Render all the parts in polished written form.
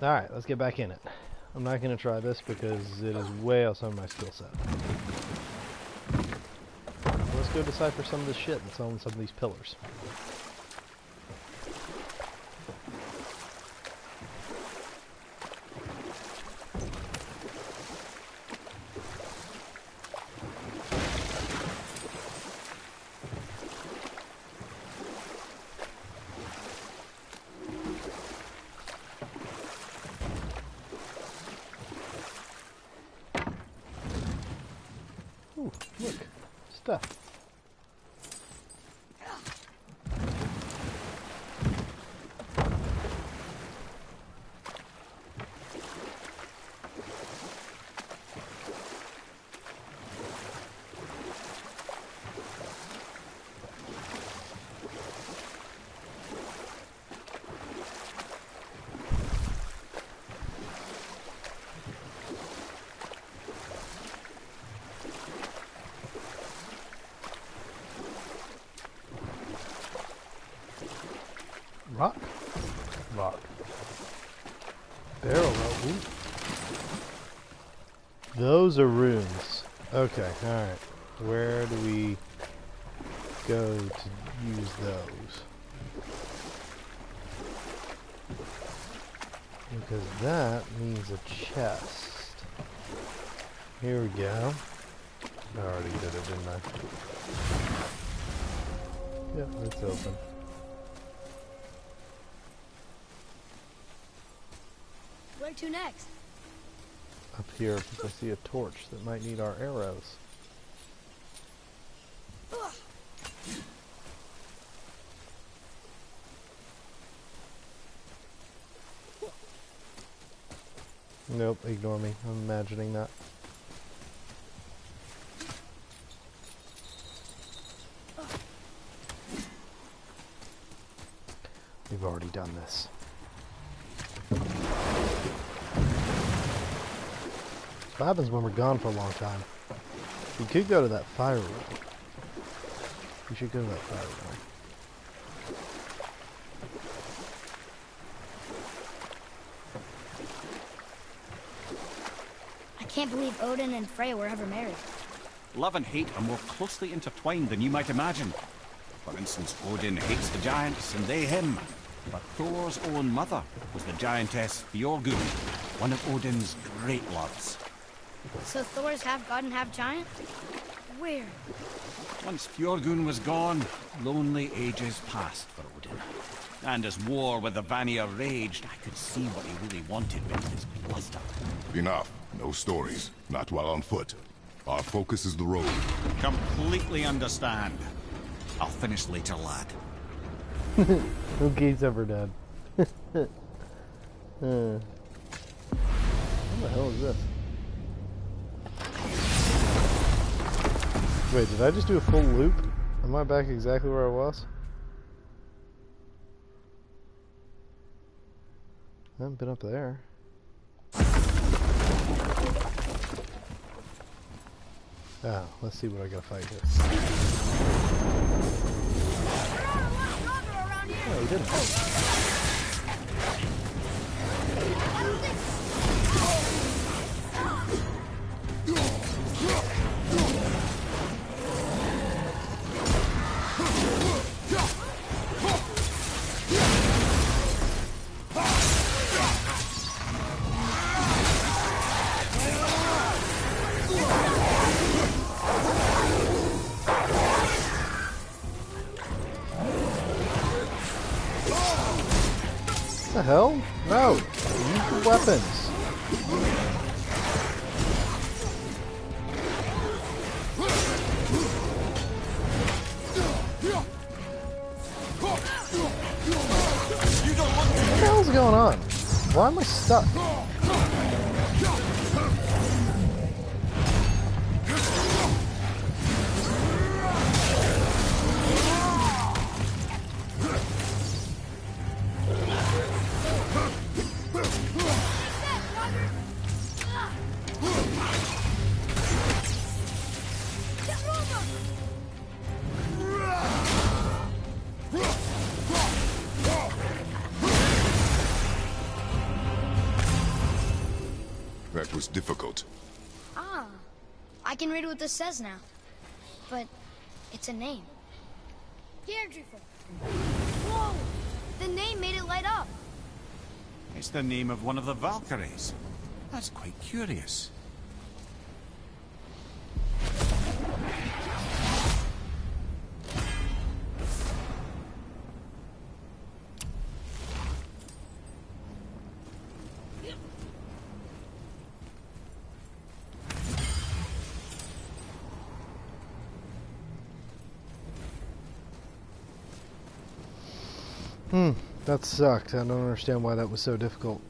Alright, let's get back in it. I'm not going to try this because it is way outside of my skill set. Let's go decipher some of the shit that's on some of these pillars. Ooh, look, stuff. Rock? Rock. Barrel rope. Ooh. Those are runes. Okay, alright. Where do we go to use those? Because that means a chest. Here we go. I already did it, didn't I? Yep, it's open. Where to next? Up here, because I see a torch that might need our arrows. Nope, ignore me. I'm imagining that. We've already done this. What happens when we're gone for a long time? We could go to that fire room. We should go to that fire room. I can't believe Odin and Freya were ever married. Love and hate are more closely intertwined than you might imagine. For instance, Odin hates the giants and they him. But Thor's own mother was the giantess Fjorgyn, one of Odin's great loves. So Thor's half god and half giant? Weird. Once Fjorgyn was gone, lonely ages passed for Odin. And as war with the Vanir raged, I could see what he really wanted with his bluster. Enough. No stories. Not while on foot. Our focus is the road. Completely understand. I'll finish later, lad. Okay, ever dead. What the hell is this? Wait, did I just do a full loop? Am I back exactly where I was? I haven't been up there. Oh, let's see what I gotta fight here. Oh, he didn't. What the hell? No! Use the weapons! What the hell's going on? Why am I stuck? That was difficult. Ah, I can read what this says now. But it's a name. Deirdreful. Whoa! The name made it light up. It's the name of one of the Valkyries. That's quite curious. That sucked. I don't understand why that was so difficult.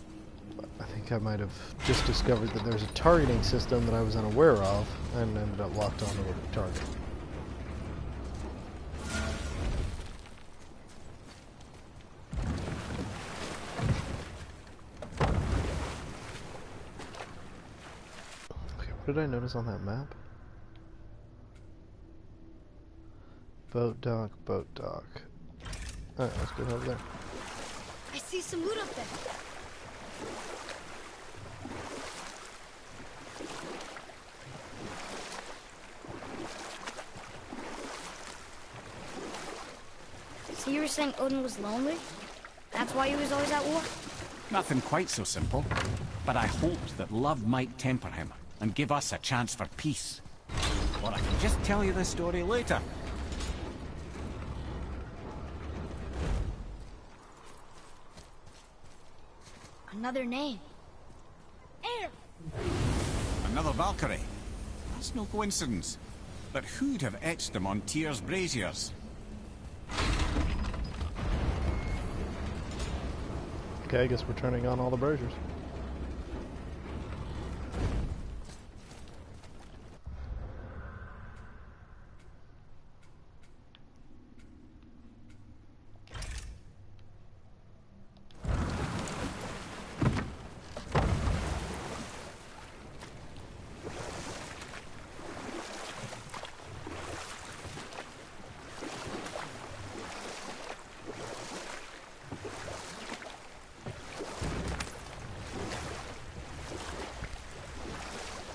I think I might have just discovered that there's a targeting system that I was unaware of and ended up locked onto a target. Okay, what did I notice on that map? Boat dock, boat dock. Alright, let's go over there. I see some loot up there. So you were saying Odin was lonely? That's why he was always at war? Nothing quite so simple. But I hoped that love might temper him and give us a chance for peace. Or I can just tell you this story later. Another name. Air! Another Valkyrie. That's no coincidence. But who'd have etched them on Tyr's braziers? Okay, I guess we're turning on all the braziers.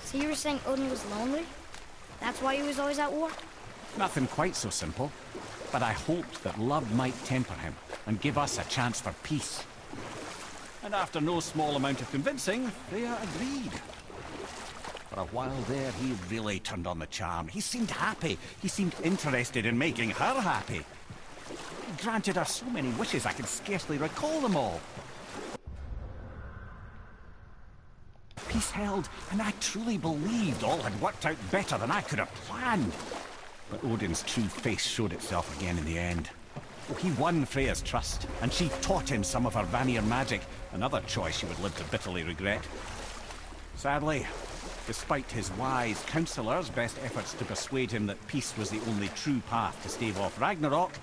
So you were saying Odin was lonely? That's why he was always at war? Nothing quite so simple. But I hoped that love might temper him and give us a chance for peace. And after no small amount of convincing, Freya agreed. For a while there, he really turned on the charm. He seemed happy. He seemed interested in making her happy. He granted her so many wishes I could scarcely recall them all. Peace held, and I truly believed all had worked out better than I could have planned. But Odin's true face showed itself again in the end. He won Freya's trust, and she taught him some of her Vanir magic, another choice she would live to bitterly regret. Sadly, despite his wise counselors' best efforts to persuade him that peace was the only true path to stave off Ragnarok,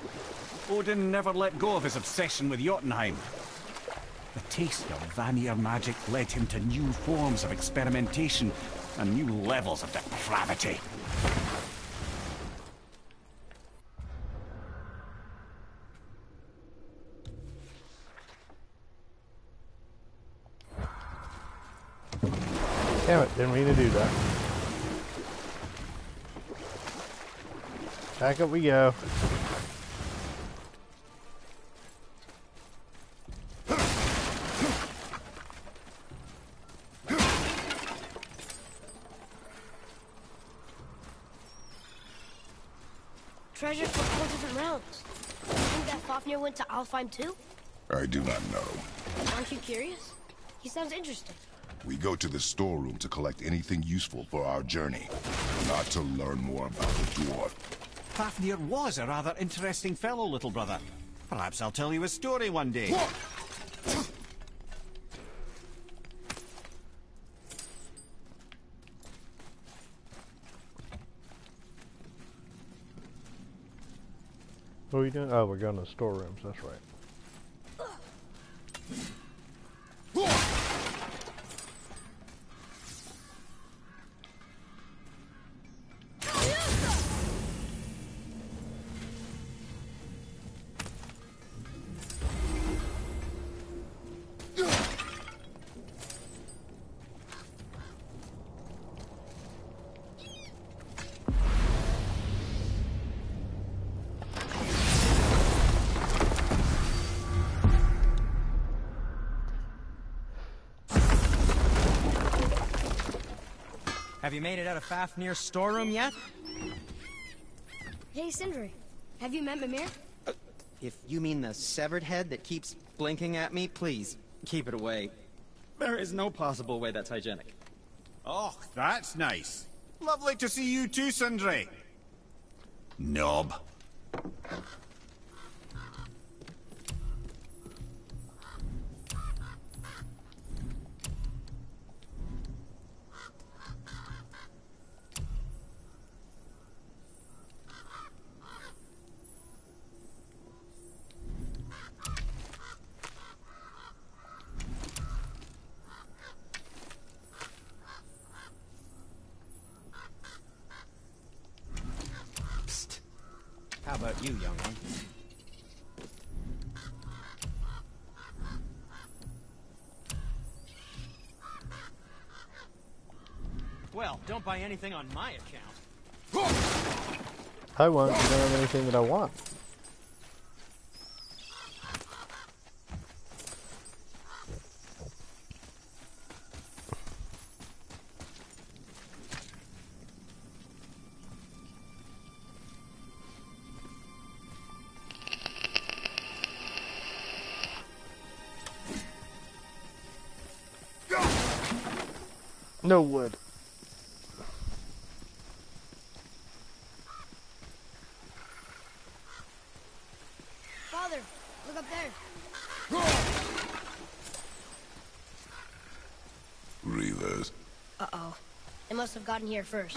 Odin never let go of his obsession with Jotunheim. The taste of Vanir magic led him to new forms of experimentation and new levels of depravity. Damn it, didn't mean to do that. Back up we go. Treasures from all different realms. You think that Fafnir went to Alfheim too? I do not know. Aren't you curious? He sounds interesting. We go to the storeroom to collect anything useful for our journey, not to learn more about the dwarf. Fafnir was a rather interesting fellow, little brother. Perhaps I'll tell you a story one day. What are we doing? Oh, we're going to the storerooms, that's right. Have you made it out of Fafnir's storeroom yet? Hey, Sindri. Have you met Mimir? If you mean the severed head that keeps blinking at me, please, keep it away. There is no possible way that's hygienic. Oh, that's nice. Lovely to see you too, Sindri. Knob. How about you, young one? Well, don't buy anything on my account. I want. You don't have anything that I want. No wood. Father, look up there. Reavers. Uh-oh. They must have gotten here first.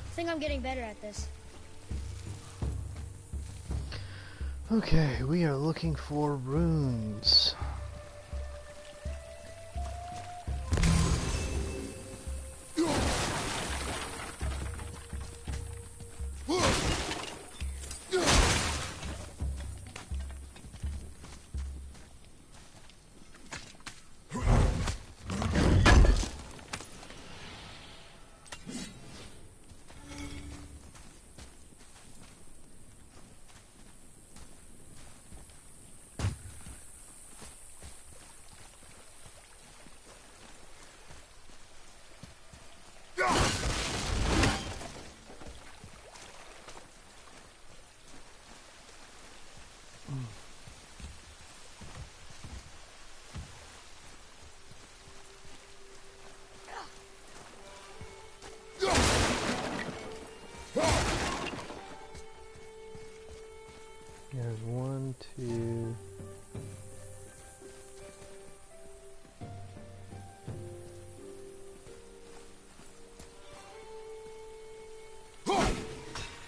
I think I'm getting better at this. Okay, we are looking for runes. There's 1, 2.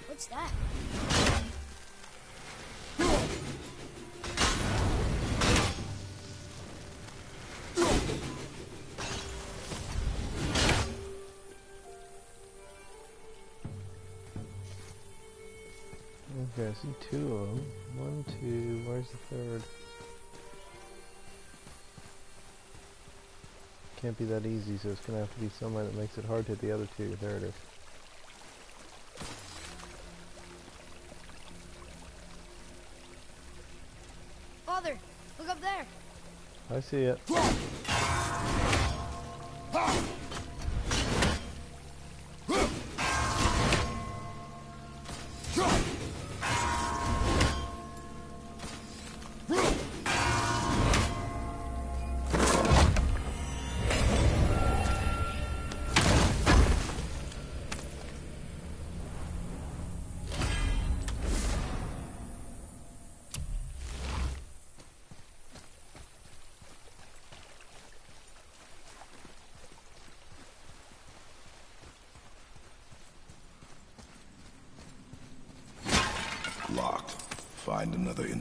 What's that? Okay, I see 2 of them. 1, 2. Where's the third? Can't be that easy, so it's gonna have to be somewhere that makes it hard to hit the other 2. There it is. Father, look up there. I see it.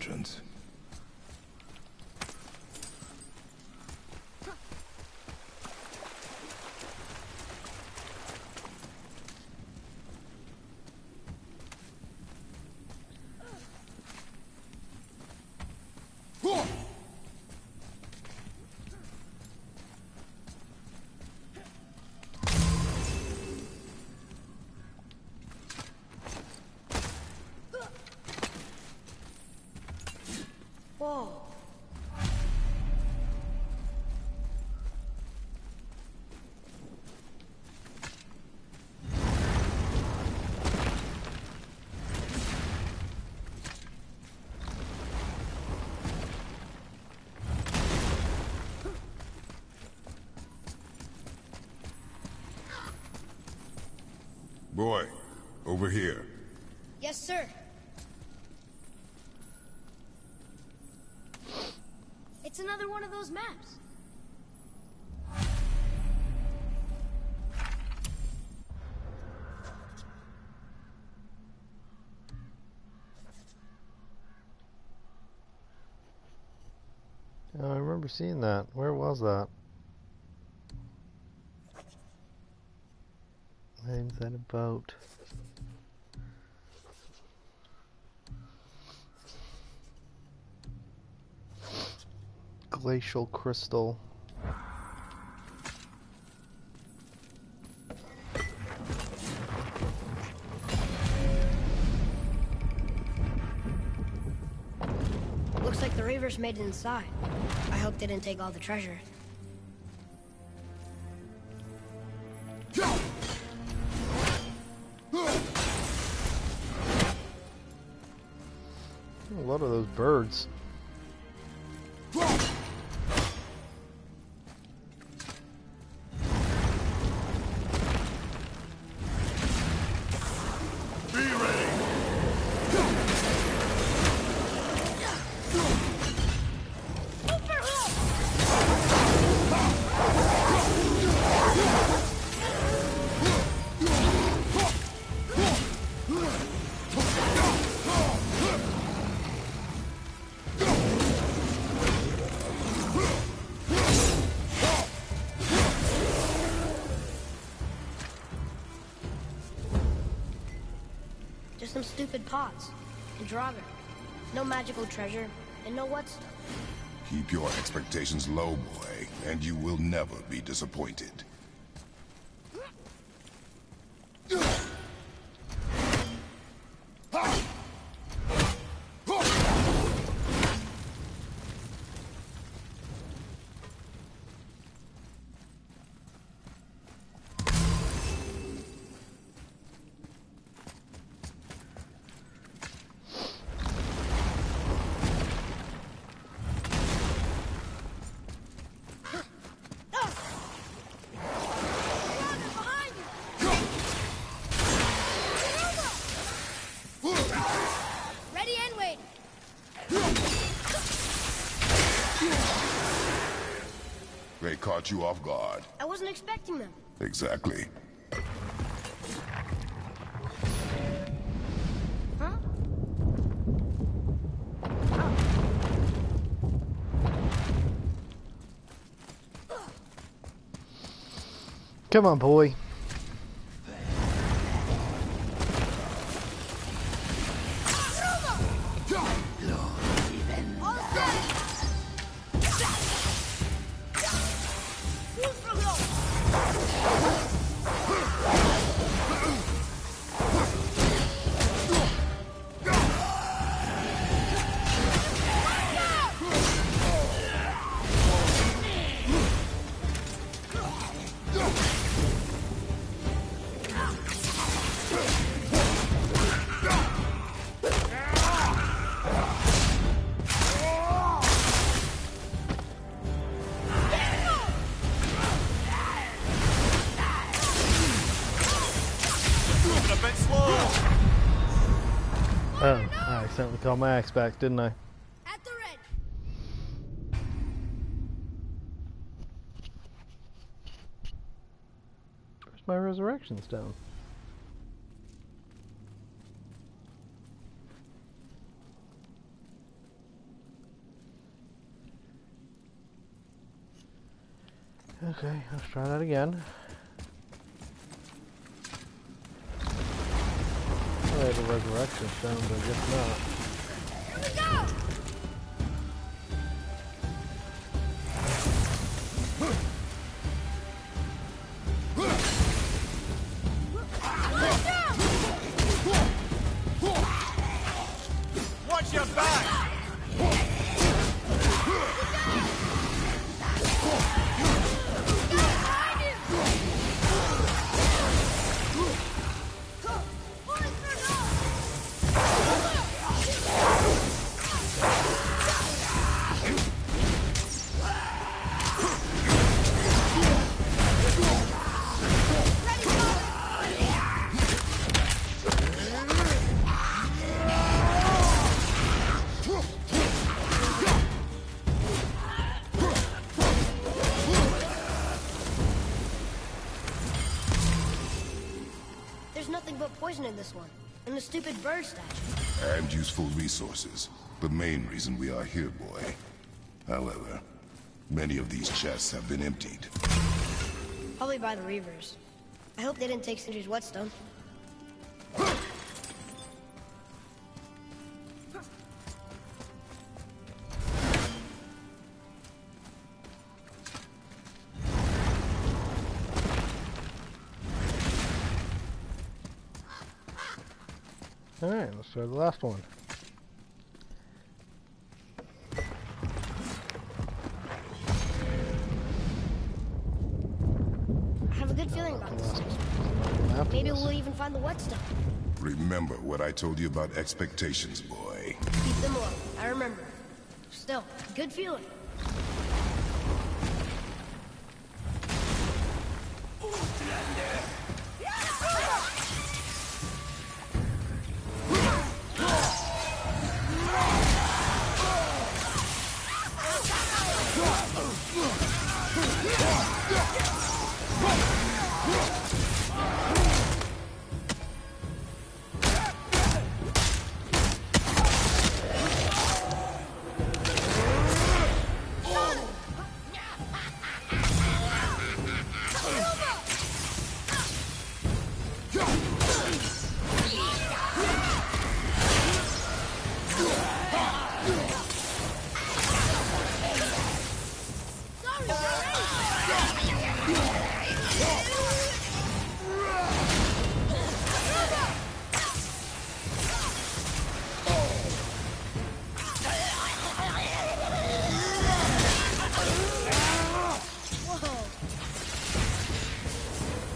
entrance. Whoa. Boy, over here. Yes, sir. It's another one of those maps. Oh, I remember seeing that. Where was that? Name's that a boat? Glacial crystal. Looks like the Reavers made it inside. I hope they didn't take all the treasure. A lot of those birds. Just some stupid pots. And Draugr. No magical treasure, and no what stuff. Keep your expectations low, boy, and you will never be disappointed. Ready and wait. They caught you off guard. I wasn't expecting them. Exactly. Huh? Come on, boy. Oh, I accidentally called my axe back, didn't I? At the red. Where's my resurrection stone? Okay, let's try that again. Oh, I have a resurrection stone, but I guess not. Here we go! Watch your back! There's nothing but poison in this one. And the stupid bird statue. And useful resources. The main reason we are here, boy. However, many of these chests have been emptied. Probably by the Reavers. I hope they didn't take Sindri's whetstone. Alright, let's try the last one. I have a good feeling about this. After Maybe this. we'll even find the whetstone. Remember what I told you about expectations, boy. Keep them low. I remember. Still, good feeling.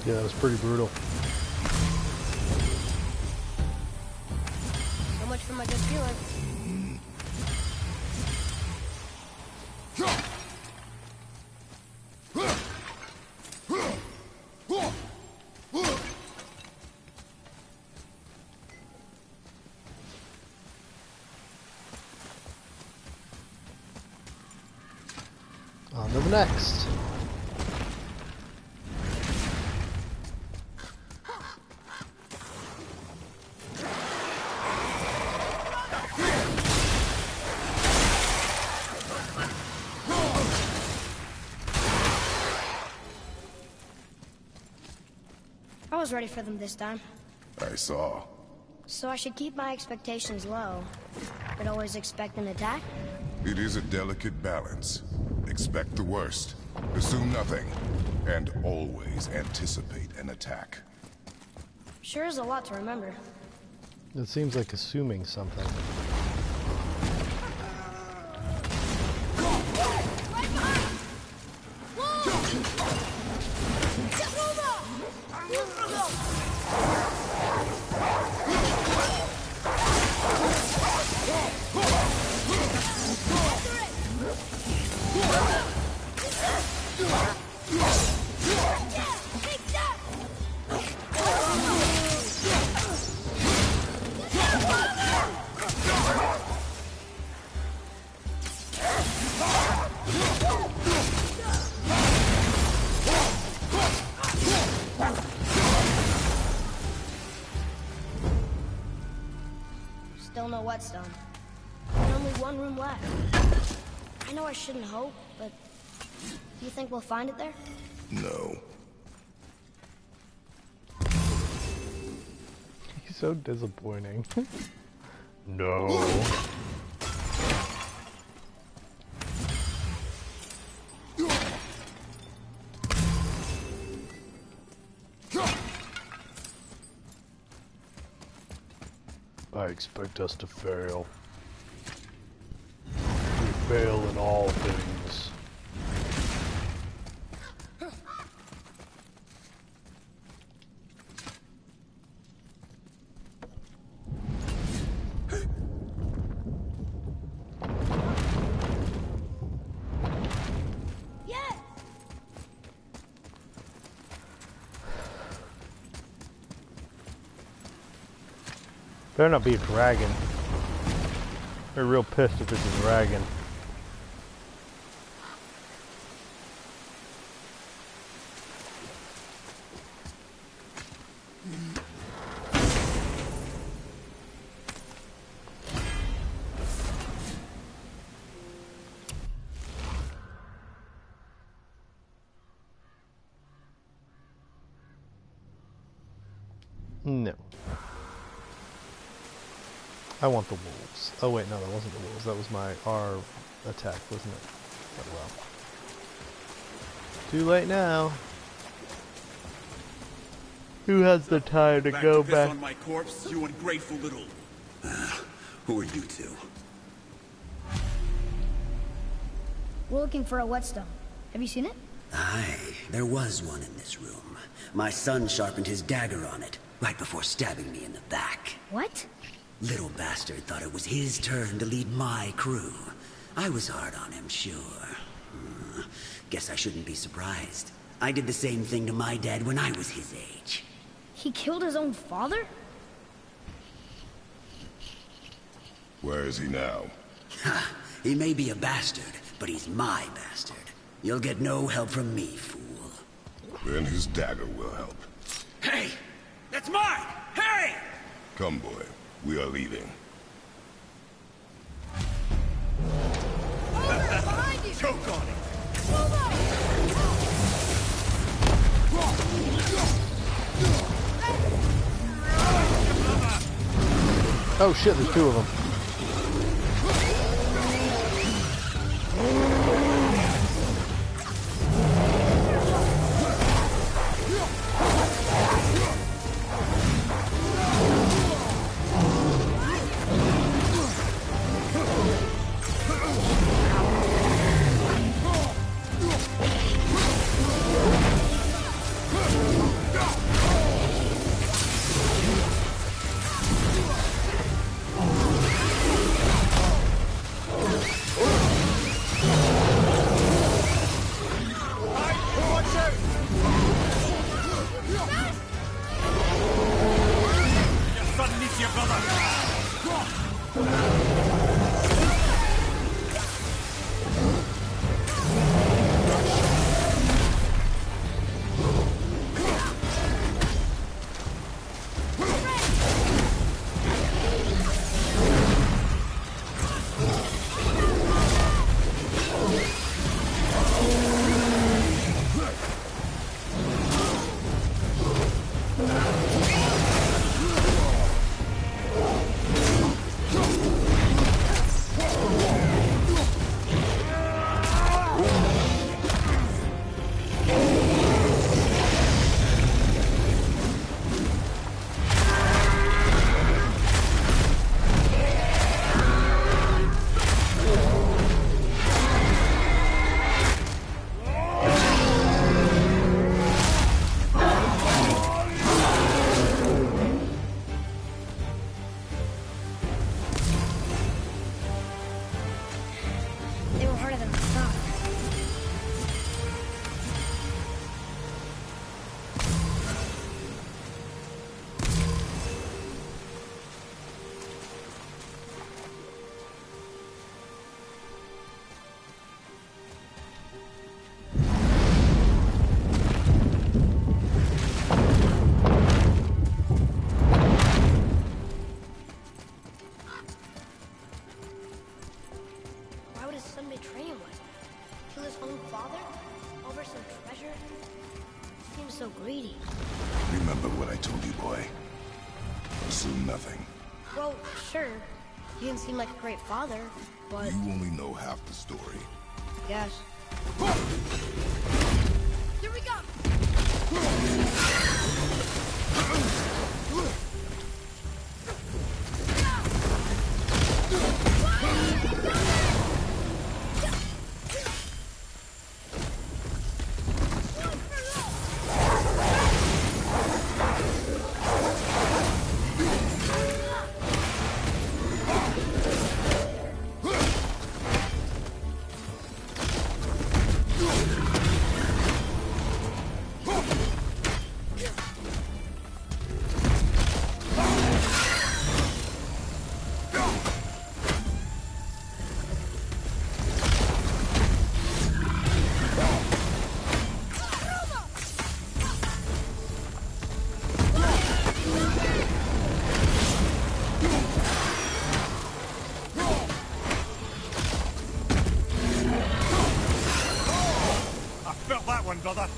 Yeah, that was pretty brutal. So much for my good feeling. On to the next. I was ready for them this time. I saw. So I should keep my expectations low, but always expect an attack? It is a delicate balance. Expect the worst, assume nothing, and always anticipate an attack. Sure is a lot to remember. It seems like assuming something. Still no whetstone. And only one room left. I know I shouldn't hope, but You think we'll find it there? No. He's so disappointing. No. I expect us to fail. We fail in all things. Yes! Better not be a dragon. They're real pissed if it's a dragon. No. I want the wolves. Oh wait, no, that wasn't the wolves. That was my R attack, wasn't it? Oh well. Too late now. Who has the time to go back? On my corpse, you ungrateful little. Who are you two? We're looking for a whetstone. Have you seen it? Aye, there was one in this room. My son sharpened his dagger on it, right before stabbing me in the back. What? Little bastard thought it was his turn to lead my crew. I was hard on him, sure. Guess I shouldn't be surprised. I did the same thing to my dad when I was his age. He killed his own father? Where is he now? Ha! He may be a bastard, but he's my bastard. You'll get no help from me, fool. Then his dagger will help. Hey! That's mine! Hey! Come, boy. We are leaving. Choke on it! Oh shit, there's two of them. so greedy? Remember what I told you, boy. Assume nothing. Well, sure. You didn't seem like a great father, but... You only know half the story. Yes. Here we go! Brother.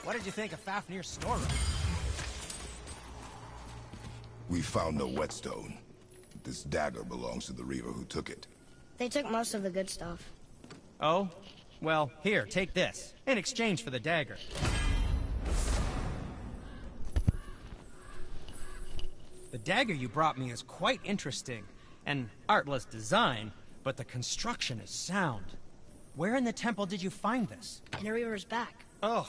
What did you think of Fafnir's storeroom? We found no whetstone. This dagger belongs to the Reaver who took it. They took most of the good stuff. Oh? Well, here, take this. In exchange for the dagger. The dagger you brought me is quite interesting. An artless design, but the construction is sound. Where in the temple did you find this? In a Reaver's back. Oh.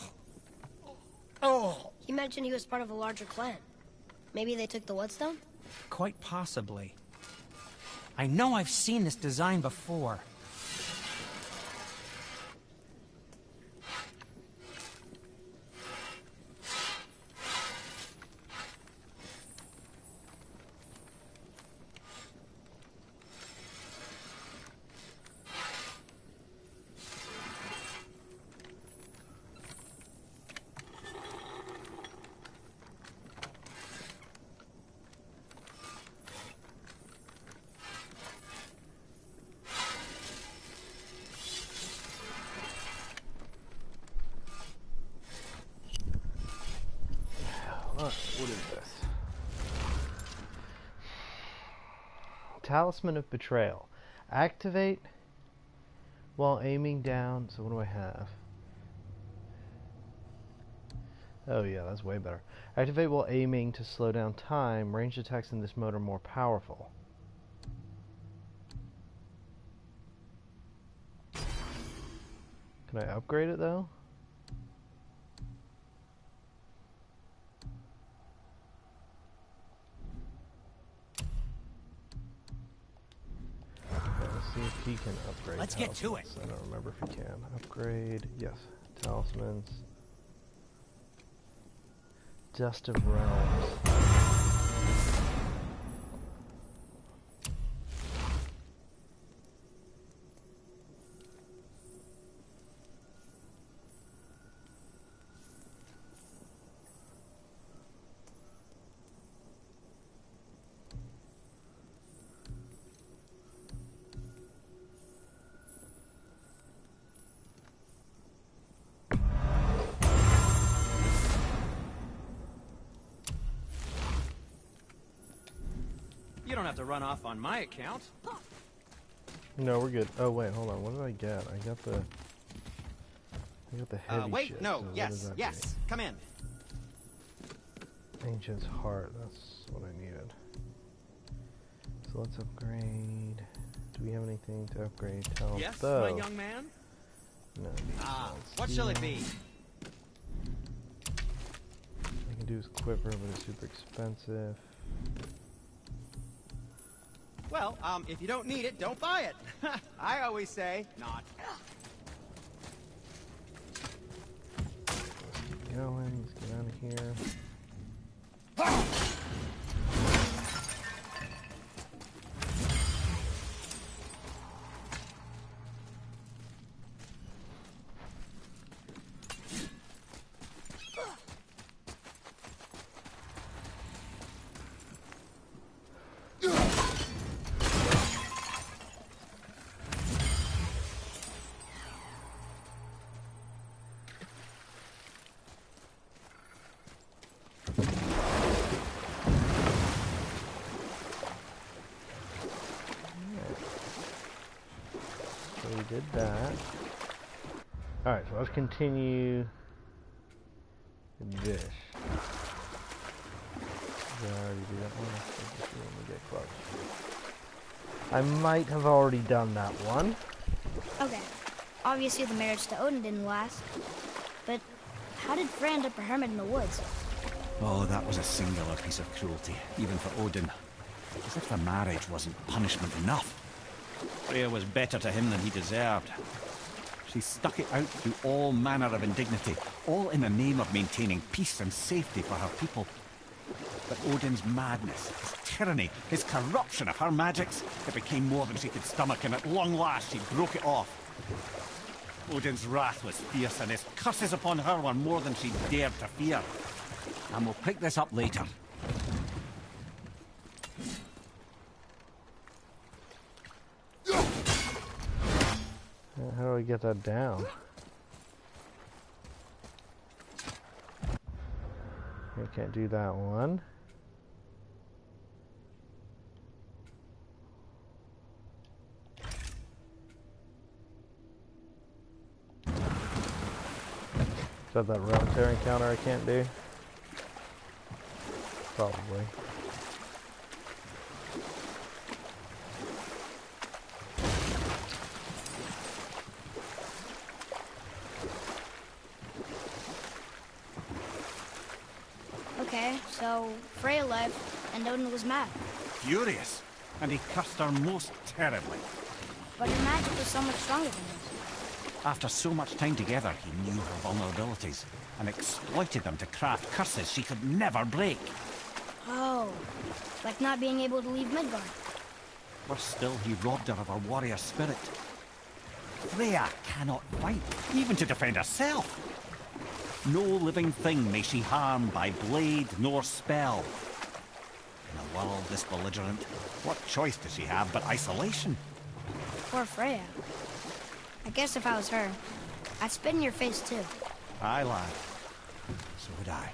Oh! He mentioned he was part of a larger clan. Maybe they took the whetstone? Quite possibly. I know I've seen this design before. What is this? Talisman of Betrayal. Activate while aiming down. So what do I have? Oh yeah, that's way better. Activate while aiming to slow down time. Ranged attacks in this mode are more powerful. Can I upgrade it though? See if he can upgrade. Let's get to it. I don't remember if you can upgrade. Yes, talismans. Dust of Realms. You don't have to run off on my account. No, we're good. Oh wait, hold on. What did I get? I got the heavy wait, shit. no, So what yes, does that yes. Come in. do? Ancient's Heart. That's what I needed. So let's upgrade. Do we have anything to upgrade? Tell Yes, bow. my young man? No. What shall it be? I can do is quiver, but it's super expensive. Well, if you don't need it, don't buy it. I always say, not. Let's keep going. Let's get out of here. Did that. Alright, so let's continue this. Did I already do that one? Let's just see when we get close. I might have already done that one. Okay. Obviously the marriage to Odin didn't last. But how did Freya end up a hermit in the woods? Oh, that was a singular piece of cruelty, even for Odin. As if the marriage wasn't punishment enough. Freya was better to him than he deserved. She stuck it out through all manner of indignity, all in the name of maintaining peace and safety for her people. But Odin's madness, his tyranny, his corruption of her magics, it became more than she could stomach, and at long last she broke it off. Odin's wrath was fierce, and his curses upon her were more than she dared to fear. And we'll pick this up later. How do I get that down? I can't do that one. Is that relic encounter I can't do? Probably. Okay, so Freya left, and Odin was mad. Furious, and he cursed her most terribly. But her magic was so much stronger than his. After so much time together, he knew her vulnerabilities and exploited them to craft curses she could never break. Oh, like not being able to leave Midgard. Worse still, he robbed her of her warrior spirit. Freya cannot fight, even to defend herself. No living thing may she harm by blade nor spell. In a world this belligerent, what choice does she have but isolation? Poor Freya. I guess if I was her, I'd spit in your face too. Aye, lad. So would I.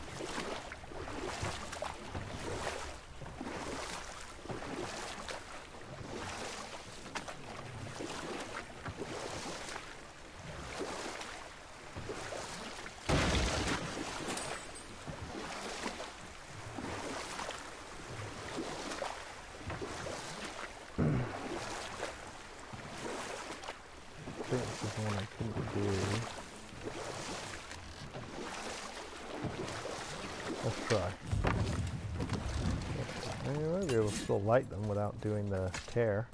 Still light them without doing the tear.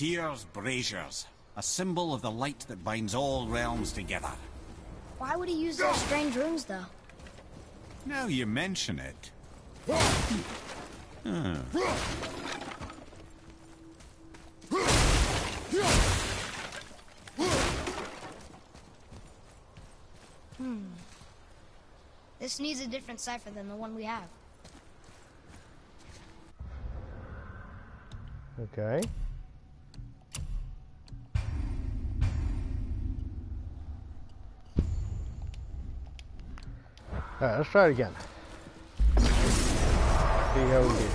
Tyr's braziers, a symbol of the light that binds all realms together. Why would he use those strange runes, though? Now you mention it. This needs a different cipher than the one we have. Okay. Alright, let's try it again. See how we do.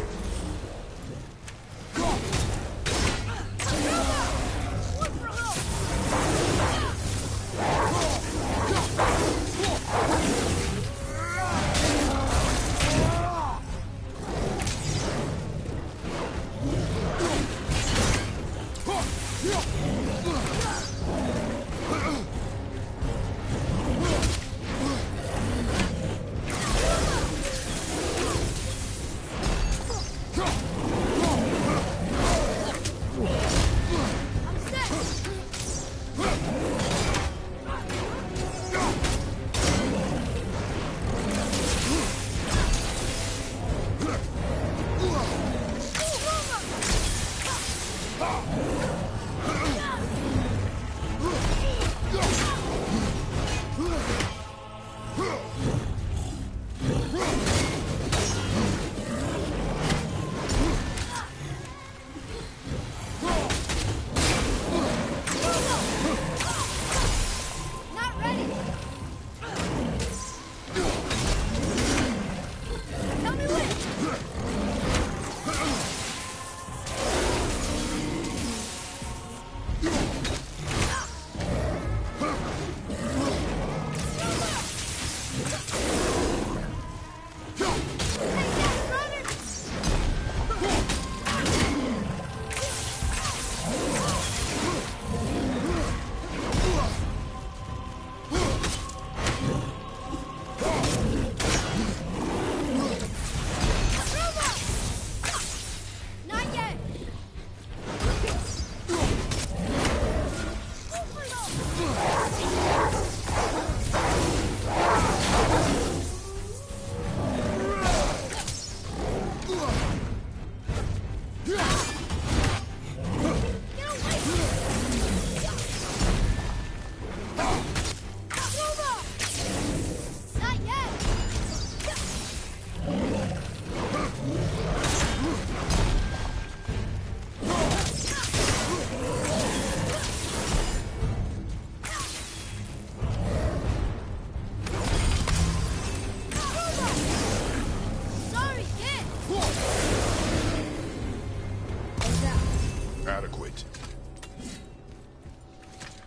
Adequate.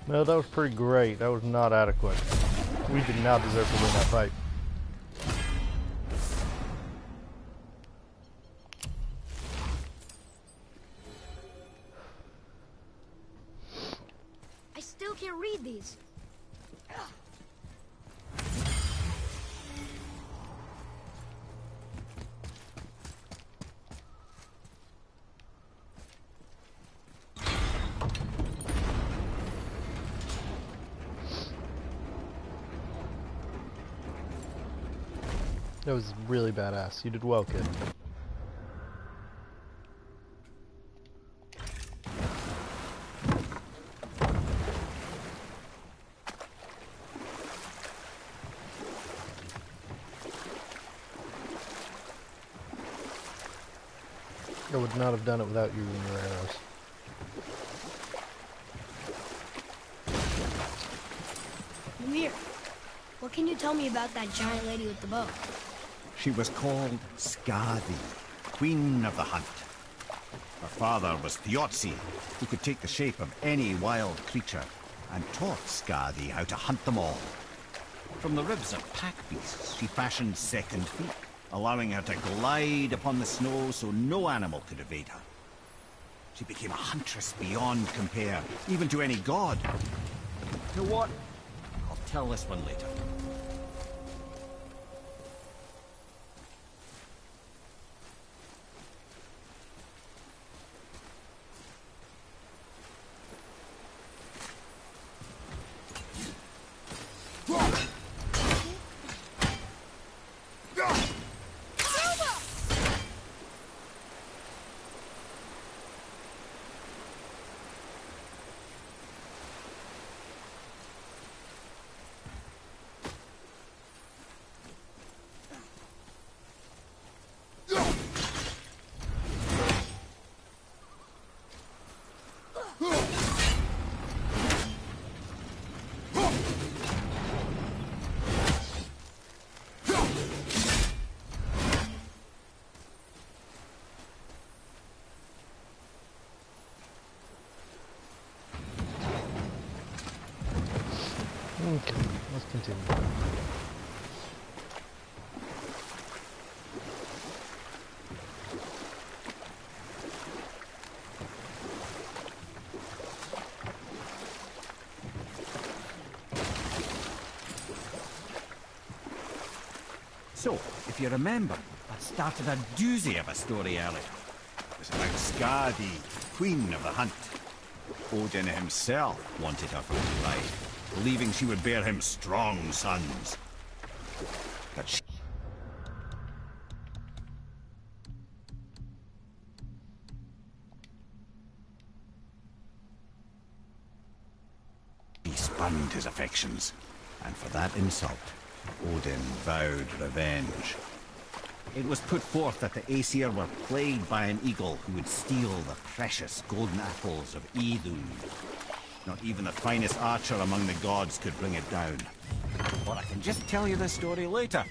No, that was pretty great. That was not adequate. We did not deserve to win that fight. I still can't read these. That was really badass. You did well, kid. I would not have done it without you and your arrows. Mimir, what can you tell me about that giant lady with the bow? She was called Skadi, Queen of the Hunt. Her father was Thiazi, who could take the shape of any wild creature, and taught Skadi how to hunt them all. From the ribs of pack beasts, she fashioned second feet, allowing her to glide upon the snow so no animal could evade her. She became a huntress beyond compare, even to any god. You know what? I'll tell this one later. continue. So, if you remember, I started a doozy of a story earlier. It was about Skadi, queen of the hunt. Odin himself wanted her for his bride, believing she would bear him strong sons. But she spurned his affections, and for that insult, Odin vowed revenge. It was put forth that the Aesir were plagued by an eagle who would steal the precious golden apples of Idun. Not even the finest archer among the gods could bring it down. Or I can just tell you the story later.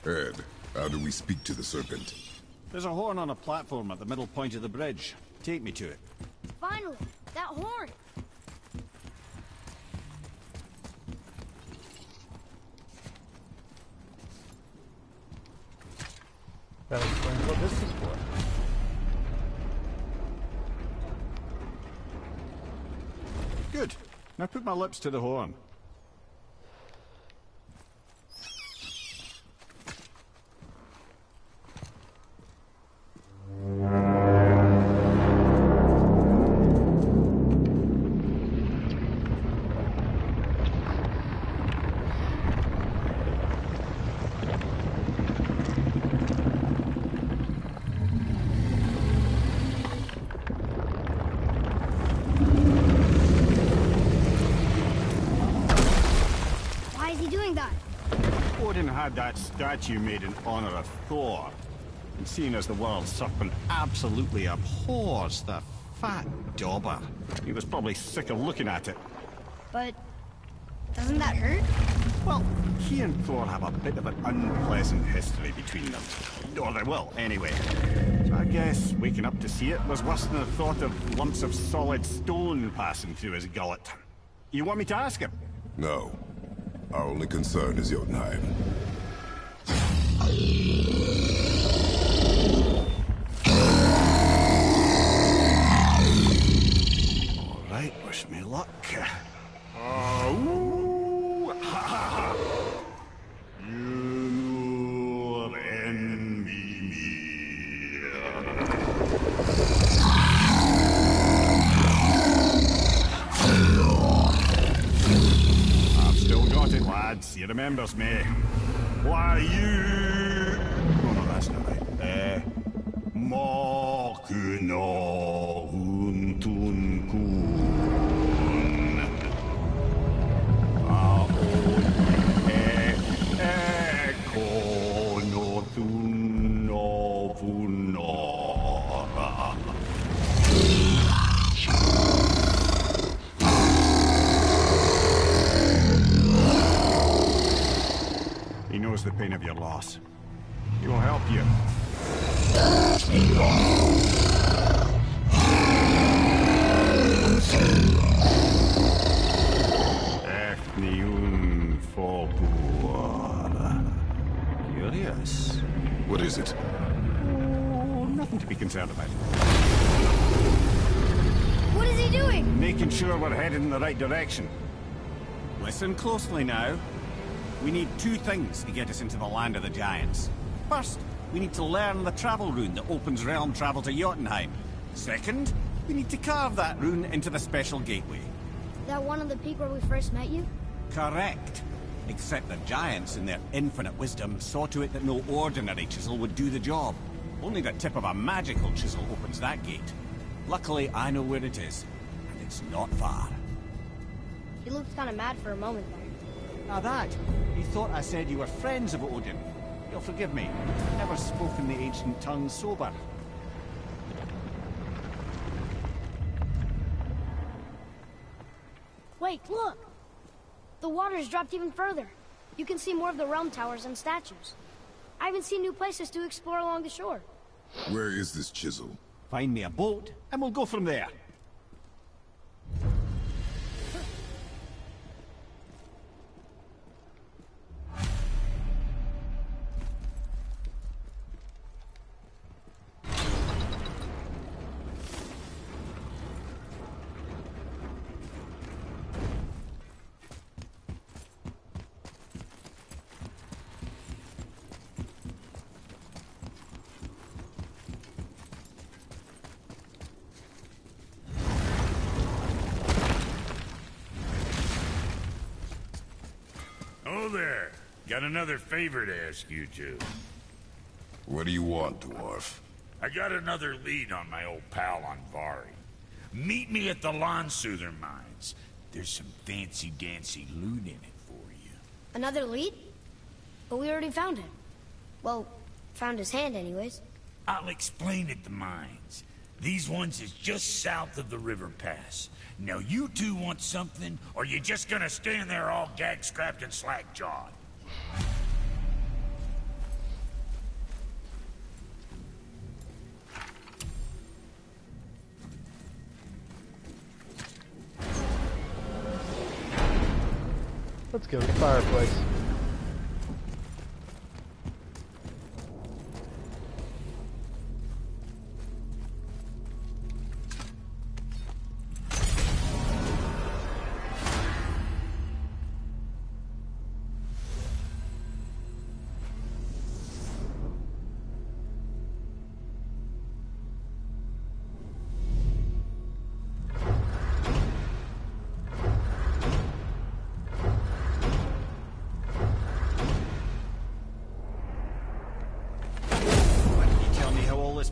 Ed, how do we speak to the serpent? There's a horn on a platform at the middle point of the bridge. Take me to it. Finally, that horn. That explains what this is for. Good. Now put my lips to the horn. Odin had that statue made in honor of Thor. And seeing as the world serpent absolutely abhors the fat dauber, he was probably sick of looking at it. But doesn't that hurt? Well, he and Thor have a bit of an unpleasant history between them. Or they will, anyway. So I guess waking up to see it was worse than the thought of lumps of solid stone passing through his gullet. You want me to ask him? No. Our only concern is Jotunheim. All right, wish me luck. Ooh, ha, ha, ha. You envy me. I've still got it, lads. He remembers me. Why you? Oh no, that's not right. Mokuno huntun kun. Eko no thun no vunora. He knows the pain of your loss. He will help you. Ethniun Fobuar. Curious. What is it? Oh, nothing to be concerned about. What is he doing? Making sure we're headed in the right direction. Listen closely now. We need two things to get us into the land of the giants. First, we need to learn the travel rune that opens realm travel to Jotunheim. Second, we need to carve that rune into the special gateway. That one on the peak where we first met you? Correct. Except the giants, in their infinite wisdom, saw to it that no ordinary chisel would do the job. Only the tip of a magical chisel opens that gate. Luckily, I know where it is, and it's not far. He looked kind of mad for a moment there. Now that, he thought I said you were friends of Odin. You'll forgive me. Never spoken the ancient tongue sober. Wait, look! The water's dropped even further. You can see more of the realm towers and statues. I even see new places to explore along the shore. Where is this chisel? Find me a boat, and we'll go from there. Oh there. Got another favor to ask you two. What do you want, dwarf? I got another lead on my old pal on Vari. Meet me at the Lansoother mines. There's some fancy-dancy loot in it for you. Another lead? But we already found him. Well, found his hand anyways. I'll explain at the mines. These ones is just south of the river pass. Now you two want something, or you just gonna stand there all gag-scrapped and slack-jawed? Let's go to the fireplace.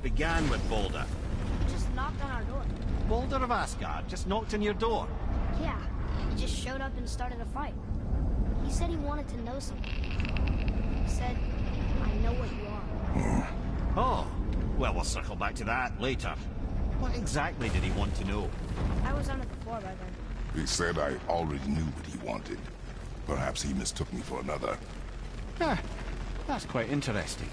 Began with Balder. Just knocked on our door. Balder of Asgard just knocked on your door. Yeah, he just showed up and started a fight. He said he wanted to know something. He said, I know what you are. Oh, well, we'll circle back to that later. What exactly did he want to know? I was on the floor by then. He said I already knew what he wanted. Perhaps he mistook me for another. Ah, that's quite interesting.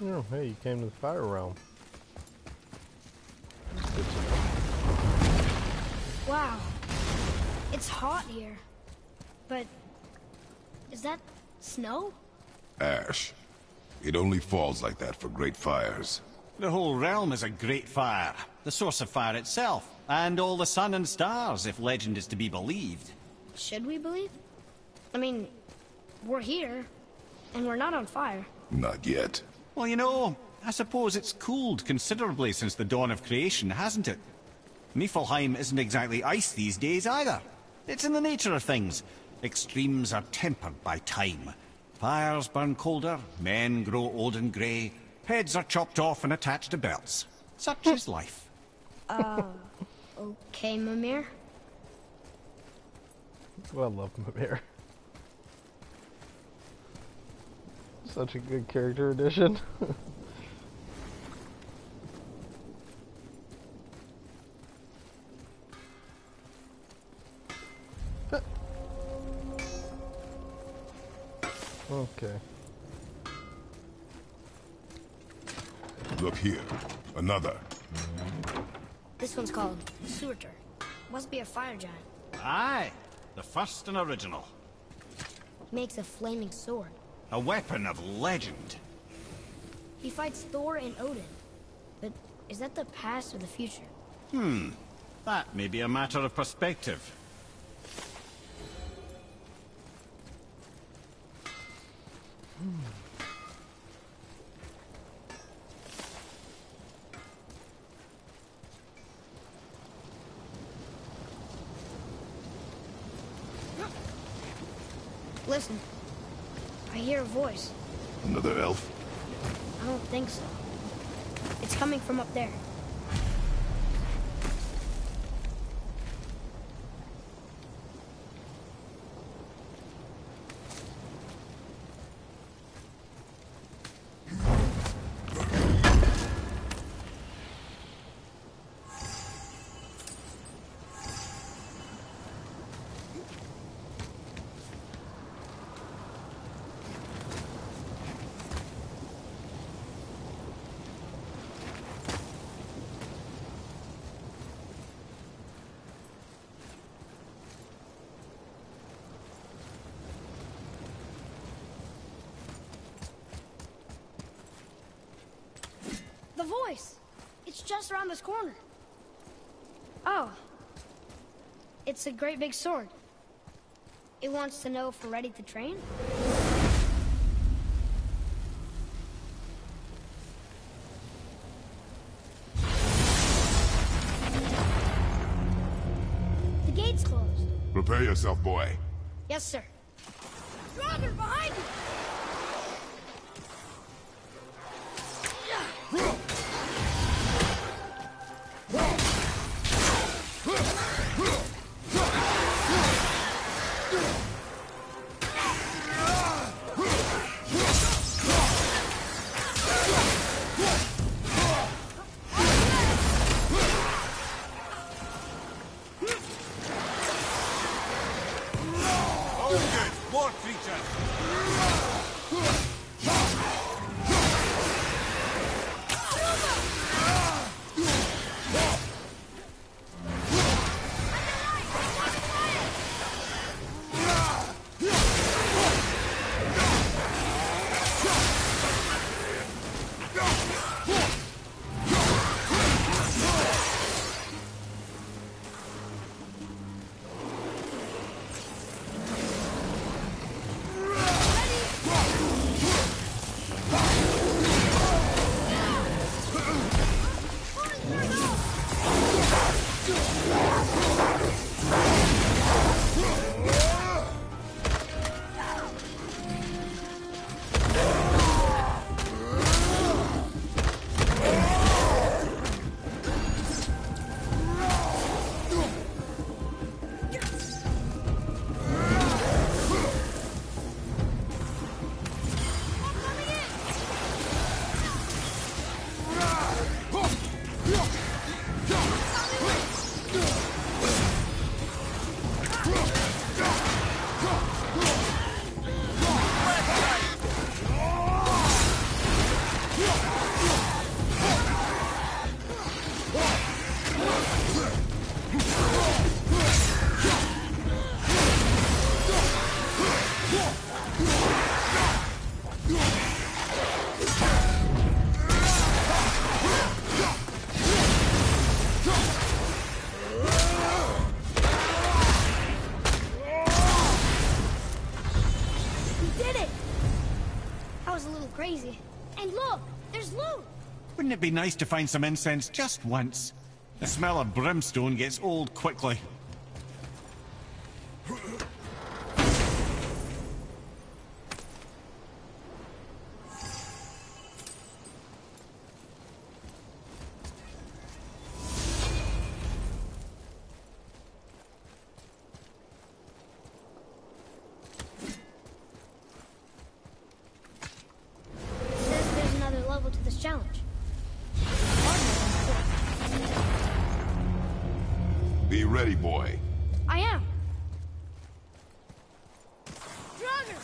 Oh, hey, you came to the fire realm. Wow. It's hot here. But is that snow? Ash. It only falls like that for great fires. The whole realm is a great fire. The source of fire itself. And all the sun and stars, if legend is to be believed. Should we believe? I mean, we're here, and we're not on fire. Not yet. Well, you know, I suppose it's cooled considerably since the dawn of creation, hasn't it? Niflheim isn't exactly ice these days either. It's in the nature of things. Extremes are tempered by time. Fires burn colder, men grow old and grey, heads are chopped off and attached to belts. Such is life. Okay, Mimir. Well, I love Mimir. Such a good character addition. Okay. Look here. Another. This one's called Surtur. Must be a fire giant. Aye. The first and original. He makes a flaming sword. A weapon of legend. He fights Thor and Odin. But is that the past or the future? That may be a matter of perspective. Listen. I hear a voice. Another elf? I don't think so. It's coming from up there. The voice! It's just around this corner. Oh. It's a great big sword. It wants to know if we're ready to train? The gate's closed. Prepare yourself, boy. Yes, sir. Roger, behind you! More creatures! Crazy. And look, there's loot! Wouldn't it be nice to find some incense just once? The smell of brimstone gets old quickly. Challenge. Be ready, boy. I am. Draugr!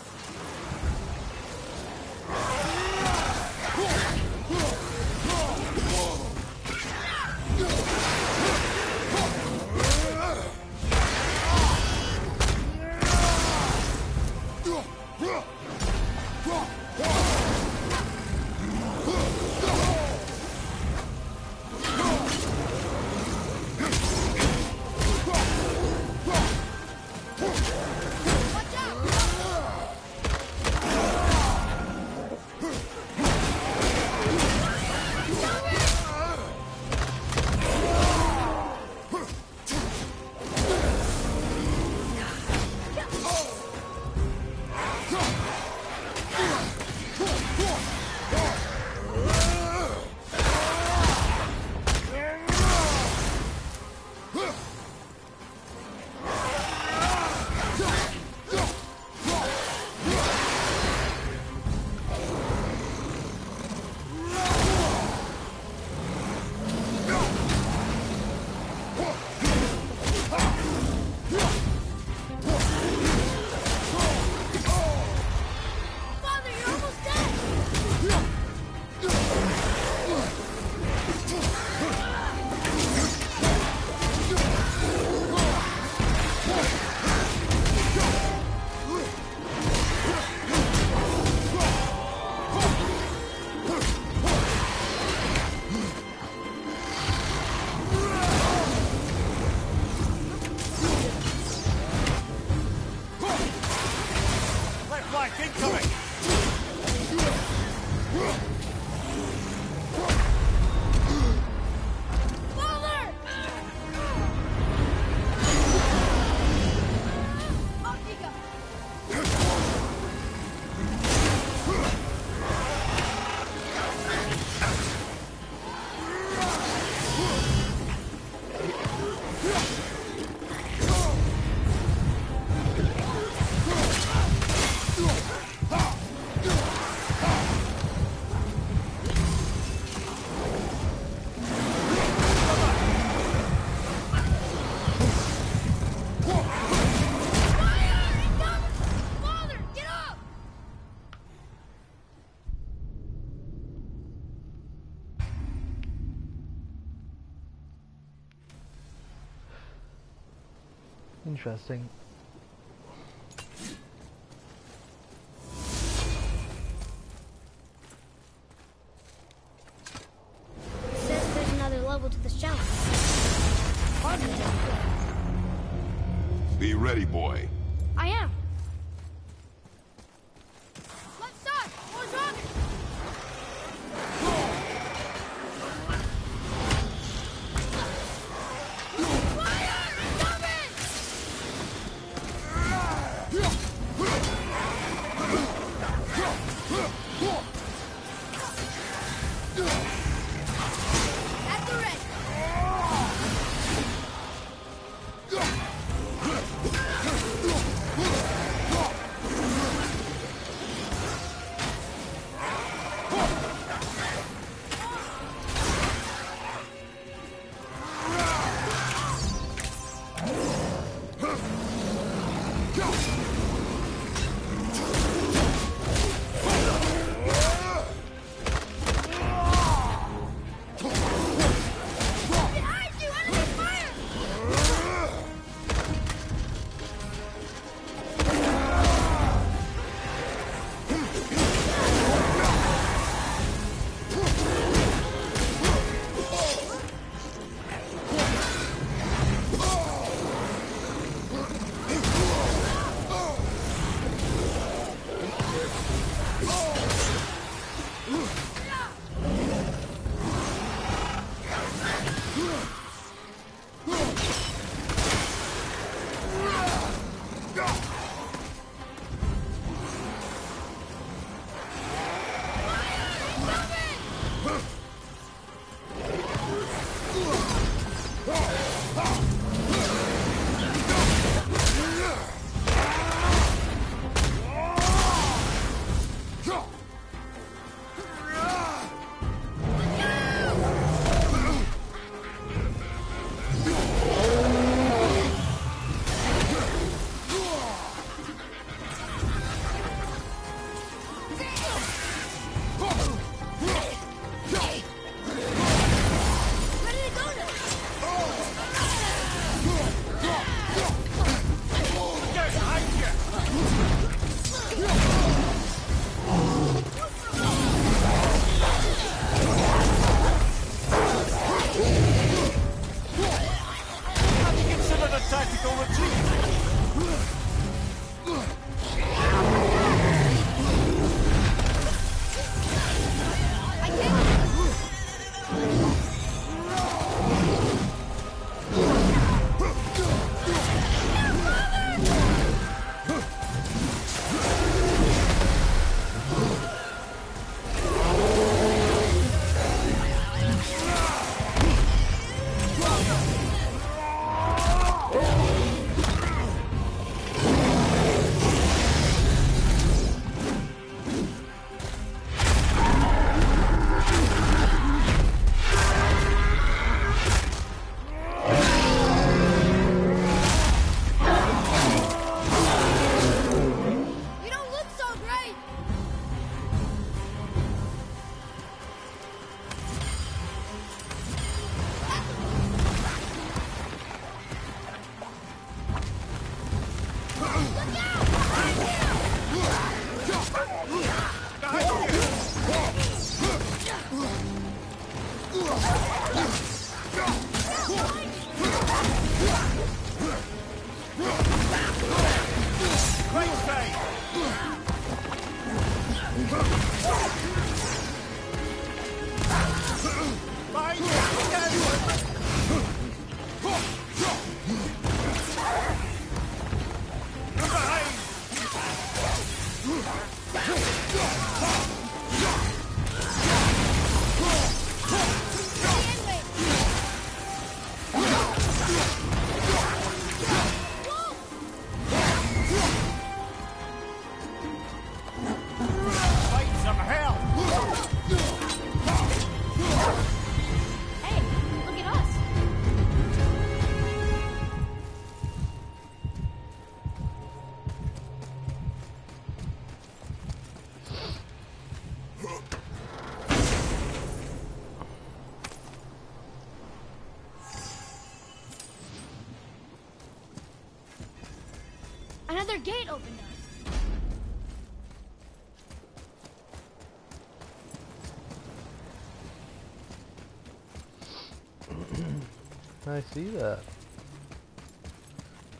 Interesting. It says there's another level to this challenge. Hard to do. Be ready, boy. I am. Left side! What's wrong? At the ready. Behind you! Enemy fire! Another gate opened up. I see that.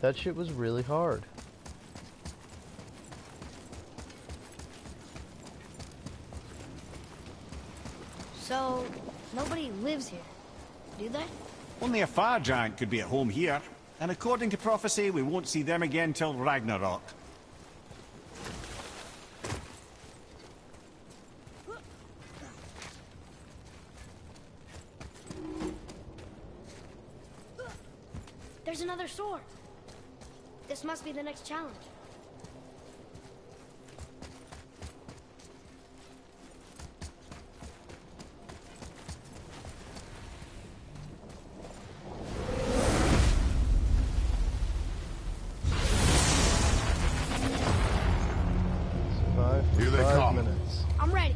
That shit was really hard. So, nobody lives here, do they? Only a fire giant could be at home here. And according to prophecy, we won't see them again till Ragnarok. There's another sword. This must be the next challenge. Here they come. Minutes. I'm ready.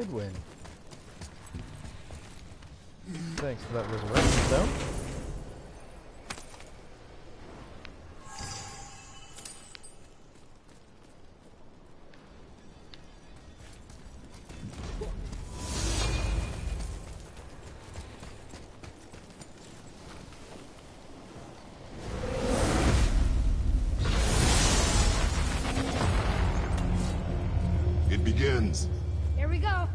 did win. Thanks for that resurrection stone. It begins. Here we go.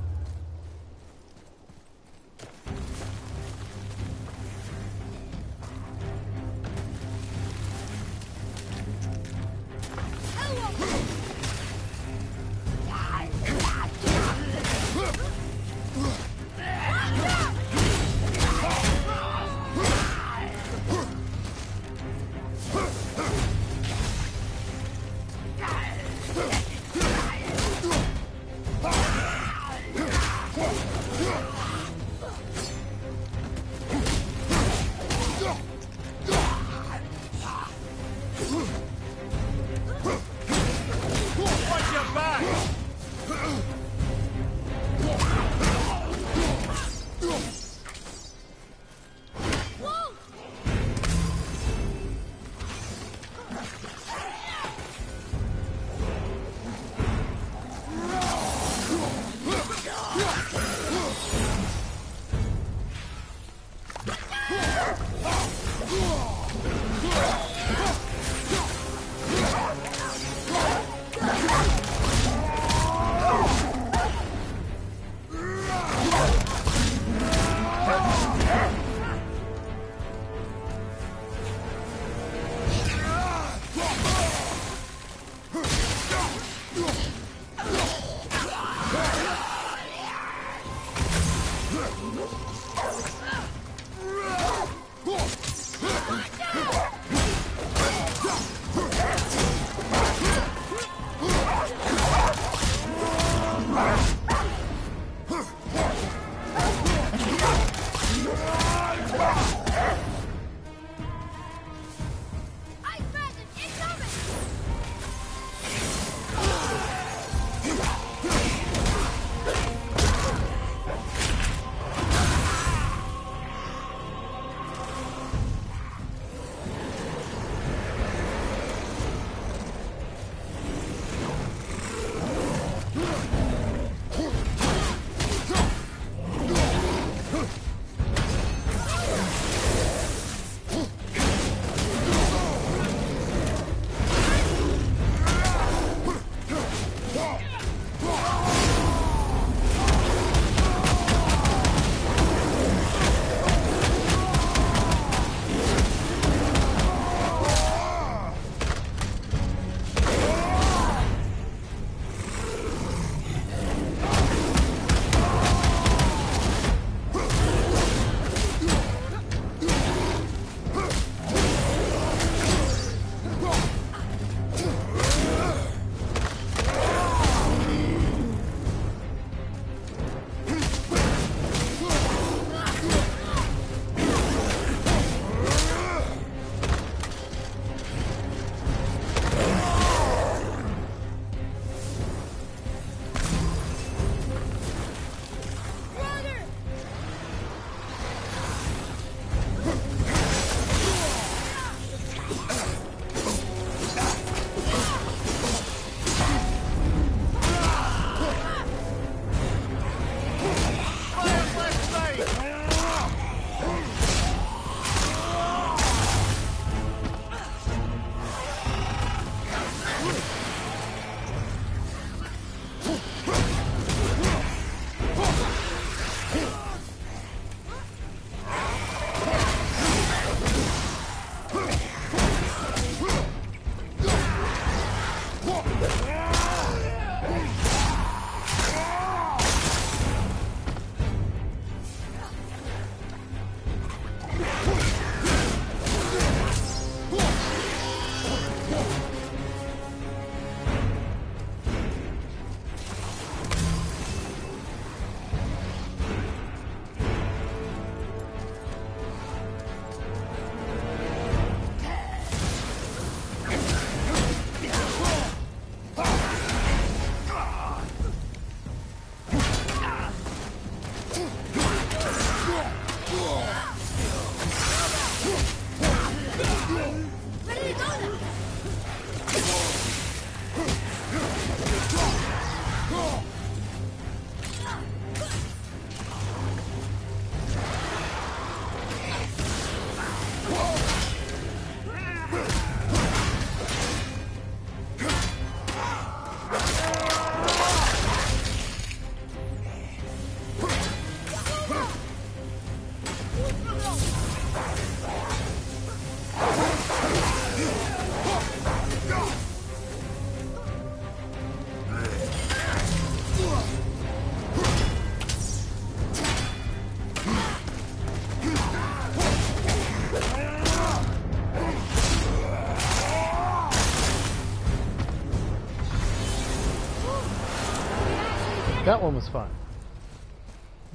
That one was fun.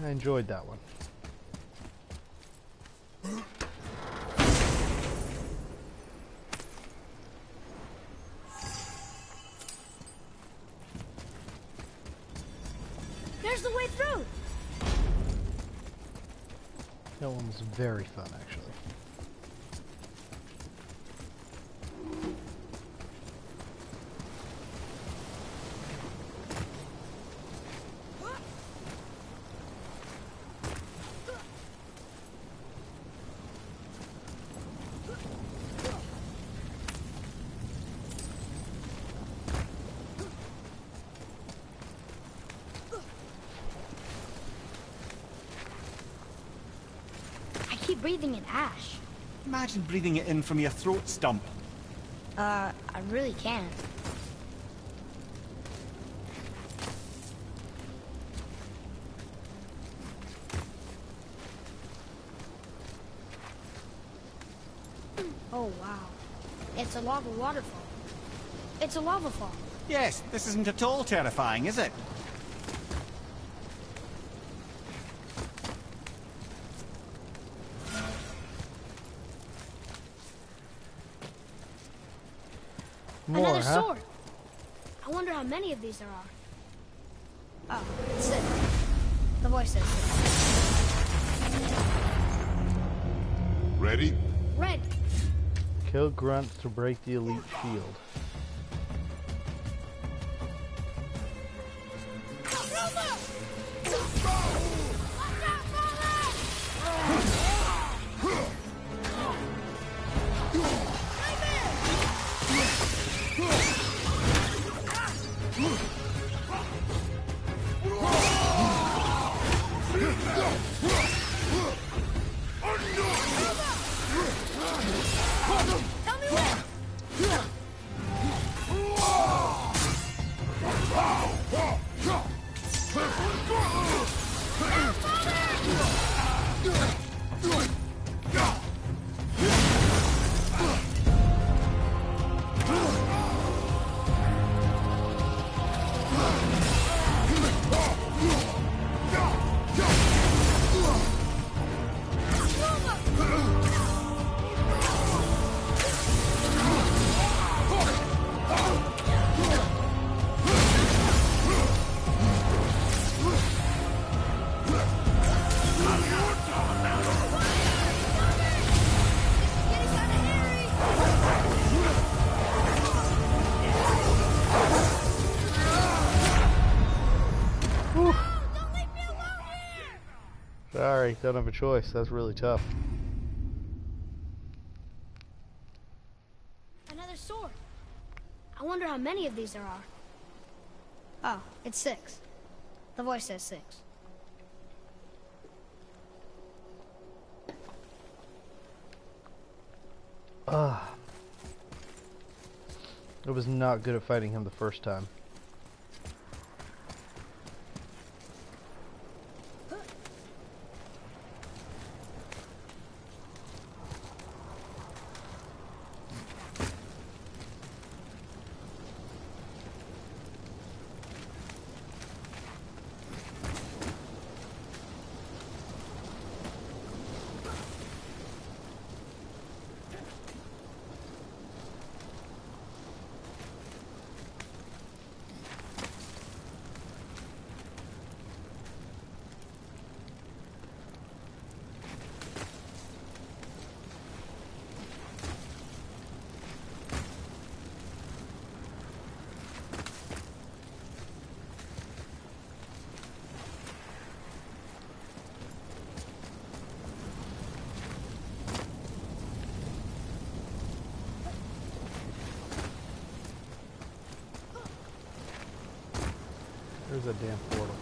I enjoyed that one. There's the way through. That one was very fun, actually. Breathing in ash. Imagine breathing it in from your throat stump. I really can't. Oh, wow. It's a lava waterfall. It's a lava fall. Yes, this isn't at all terrifying, is it? More, another huh? sword. I wonder how many of these there are. Oh, it's 6. The voice says 6. Ready? Red. Kill grunts to break the elite shield. Sorry, don't have a choice. That's really tough. Another sword. I wonder how many of these there are. Oh, it's 6. The voice says 6. I was not good at fighting him the first time. There's a damn portal.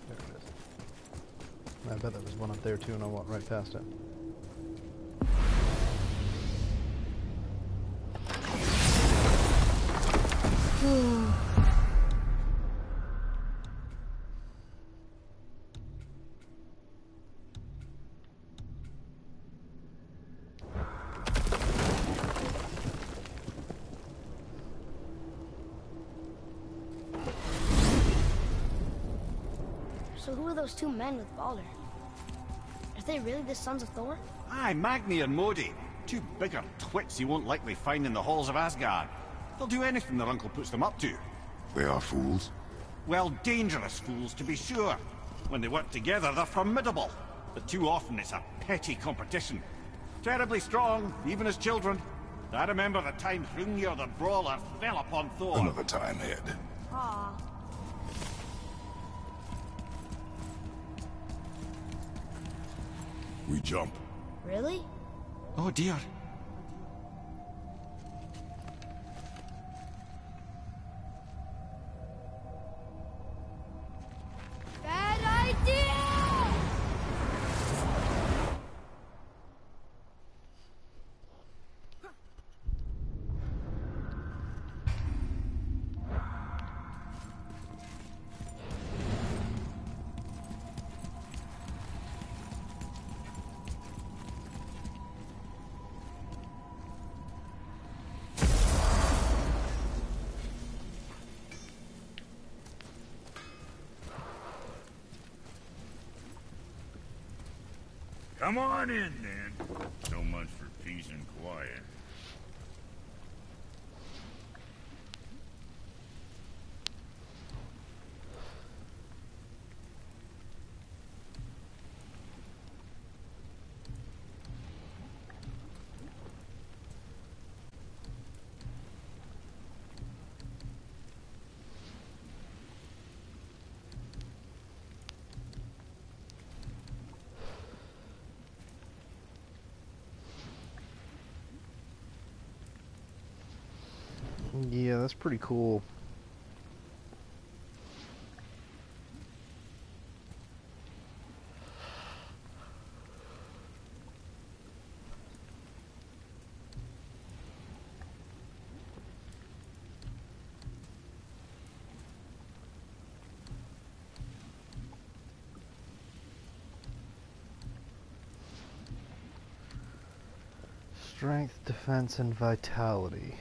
There it is. I bet there was one up there too and I walked right past it. So who are those two men with Baldur? Are they really the sons of Thor? Aye, Magni and Modi. Two bigger twits you won't likely find in the halls of Asgard. They'll do anything their uncle puts them up to. They are fools? Well, dangerous fools, to be sure. When they work together, they're formidable. But too often it's a petty competition. Terribly strong, even as children. I remember the time Hrungnir the Brawler fell upon Thor. Another time, Head. Aw. We jump. Really? Oh dear. Bad idea! Come on in, then. So much for peace and quiet. Yeah, that's pretty cool. Strength, defense, and vitality.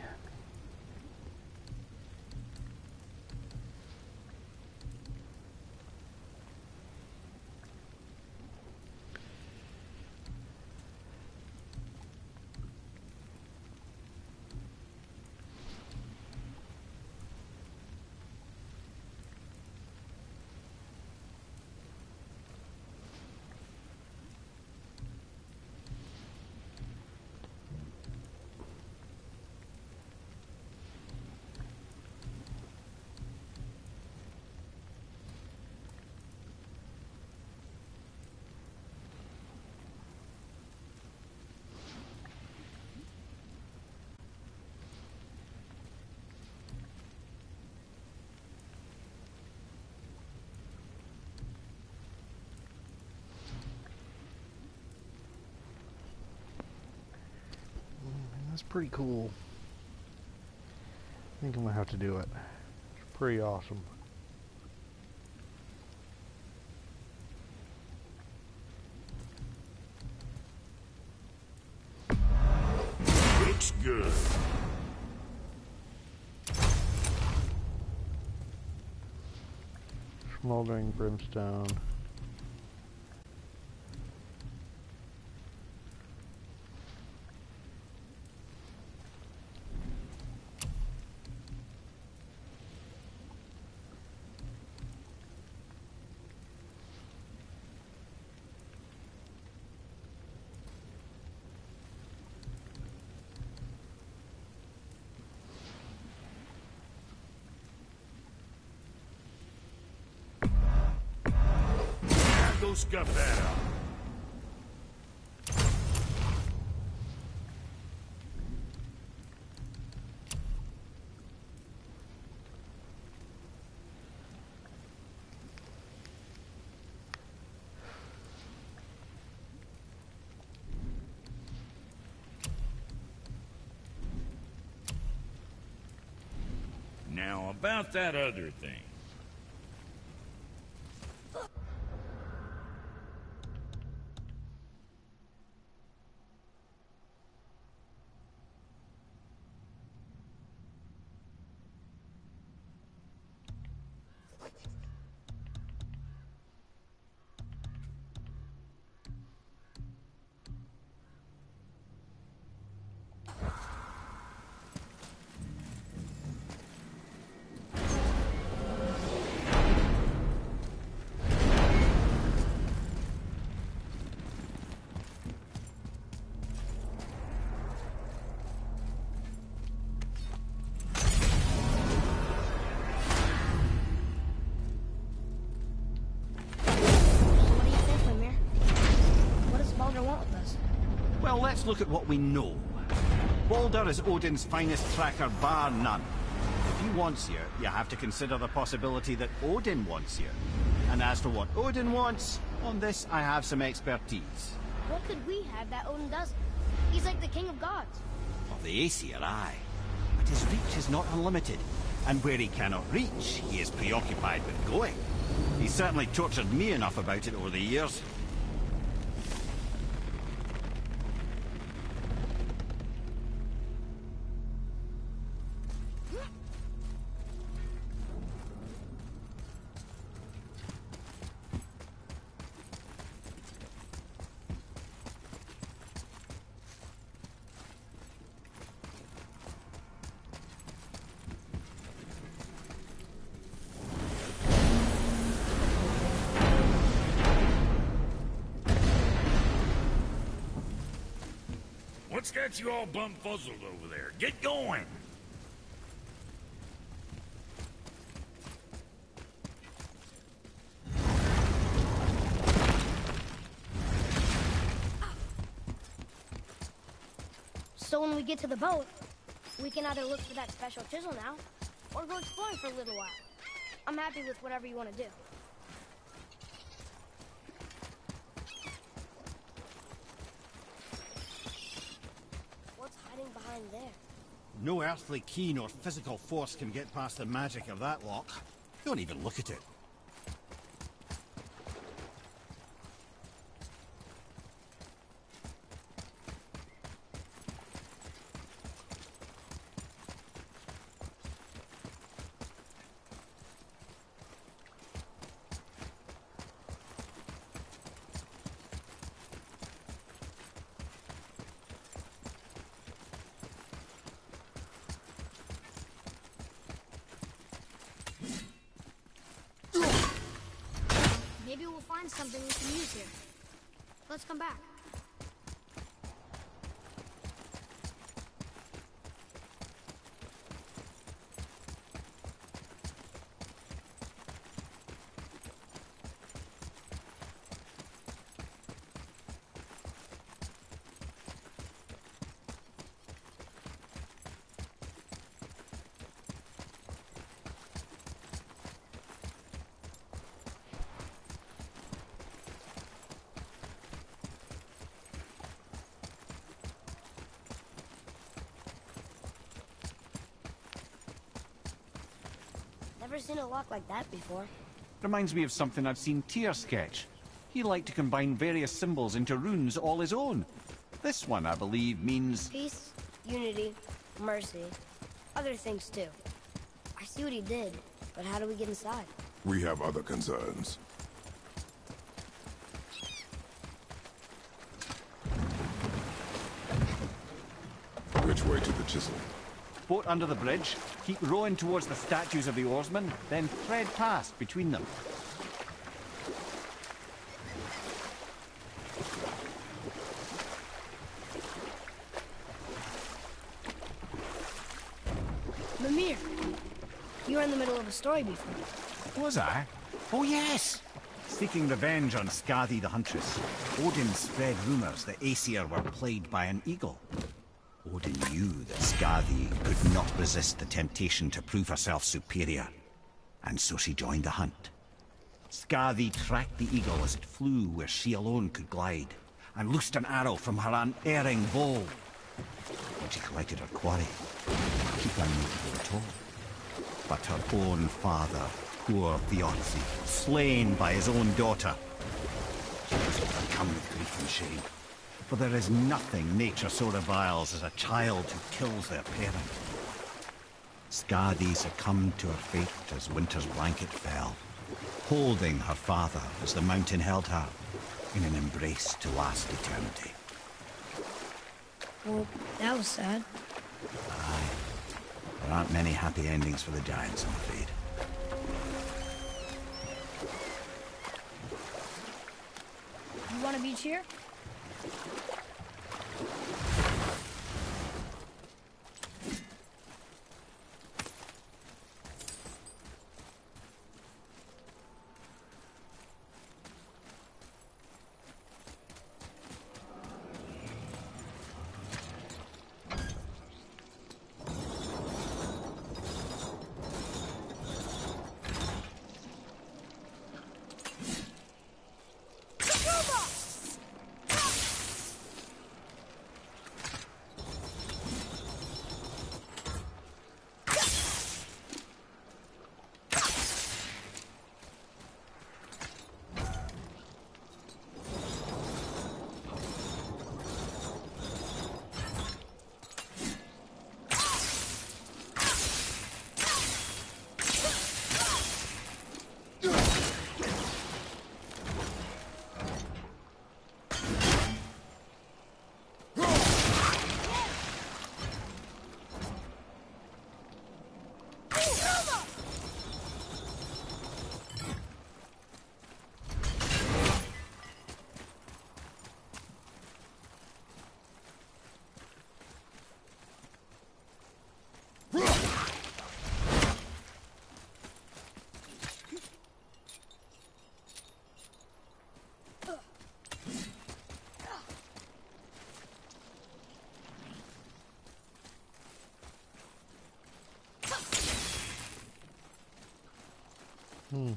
That's pretty cool. I think I'm gonna have to do it. It's pretty awesome. Looks good. Smoldering brimstone. Go scuff that up. Now, about that other thing. look at what we know. Baldur is Odin's finest tracker, bar none. If he wants you, you have to consider the possibility that Odin wants you. And as for what Odin wants, on this I have some expertise. What could we have that Odin doesn't? He's like the king of gods. Of the Aesir, aye. But his reach is not unlimited. And where he cannot reach, he is preoccupied with going. He's certainly tortured me enough about it over the years. What's got you all bumfuzzled over there? Get going! So when we get to the boat, we can either look for that special chisel now, or go exploring for a little while. I'm happy with whatever you want to do. What's hiding behind there? No earthly key nor physical force can get past the magic of that lock. Don't even look at it. Maybe we'll find something we can use here. Let's come back. Never seen a lock like that before. Reminds me of something I've seen Tyr sketch. He liked to combine various symbols into runes all his own. This one, I believe, means... Peace, unity, mercy, other things too. I see what he did, but how do we get inside? We have other concerns. Which way to the chisel? Boat under the bridge, keep rowing towards the statues of the oarsmen, then thread past between them. Mimir, you were in the middle of a story before. Was I? Oh yes! Seeking revenge on Skadi the Huntress, Odin spread rumors that Aesir were plagued by an eagle. Odin knew that Skadi could not resist the temptation to prove herself superior, and so she joined the hunt. Skadi tracked the eagle as it flew where she alone could glide, and loosed an arrow from her unerring bow. When she collected her quarry, she found no to go at all. But her own father, poor Thiazi, slain by his own daughter. She was overcome with grief and shame. For there is nothing nature so reviles as a child who kills their parent. Skadi succumbed to her fate as winter's blanket fell, holding her father as the mountain held her in an embrace to last eternity. Well, that was sad. Aye. There aren't many happy endings for the giants, I'm afraid. You want to beach here? Hmm.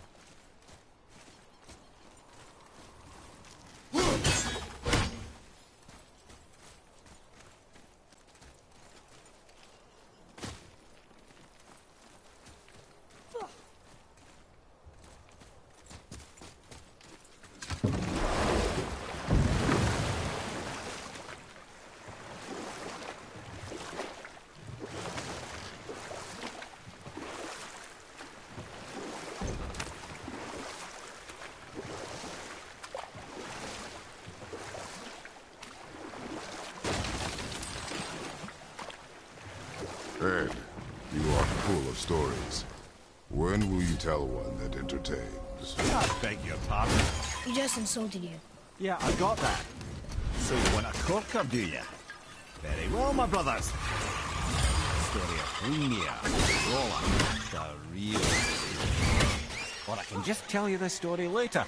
Ed, you are full of stories. When will you tell one that entertains? I beg your pardon. He just insulted you. Yeah, I got that. So you want a corker, do you? Very well, my brothers. Story of Hrungnir, Rolla, the real story. Or I can just tell you the story later.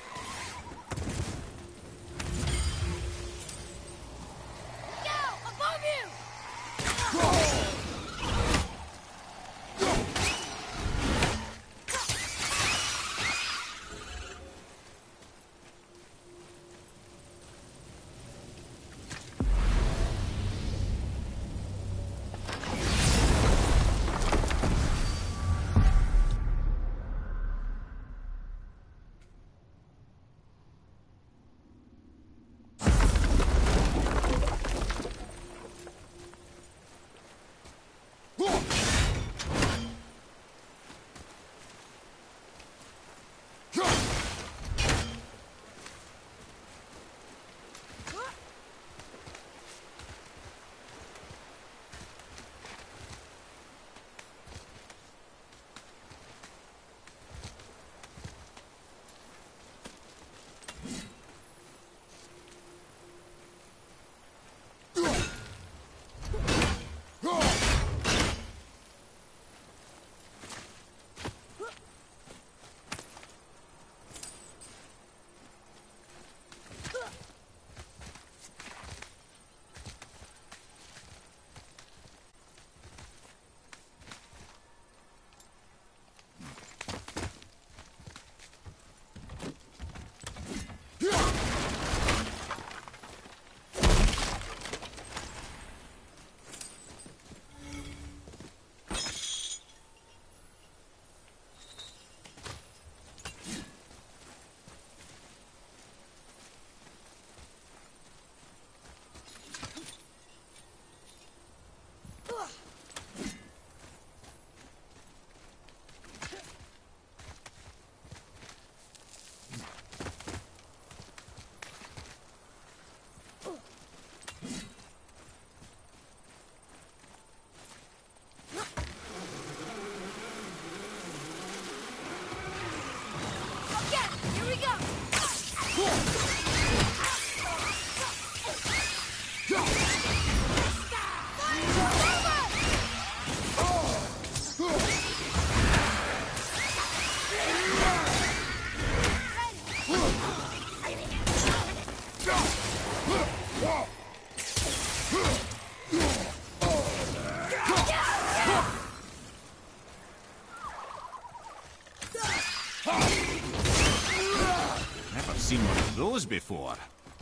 Seen one of those before.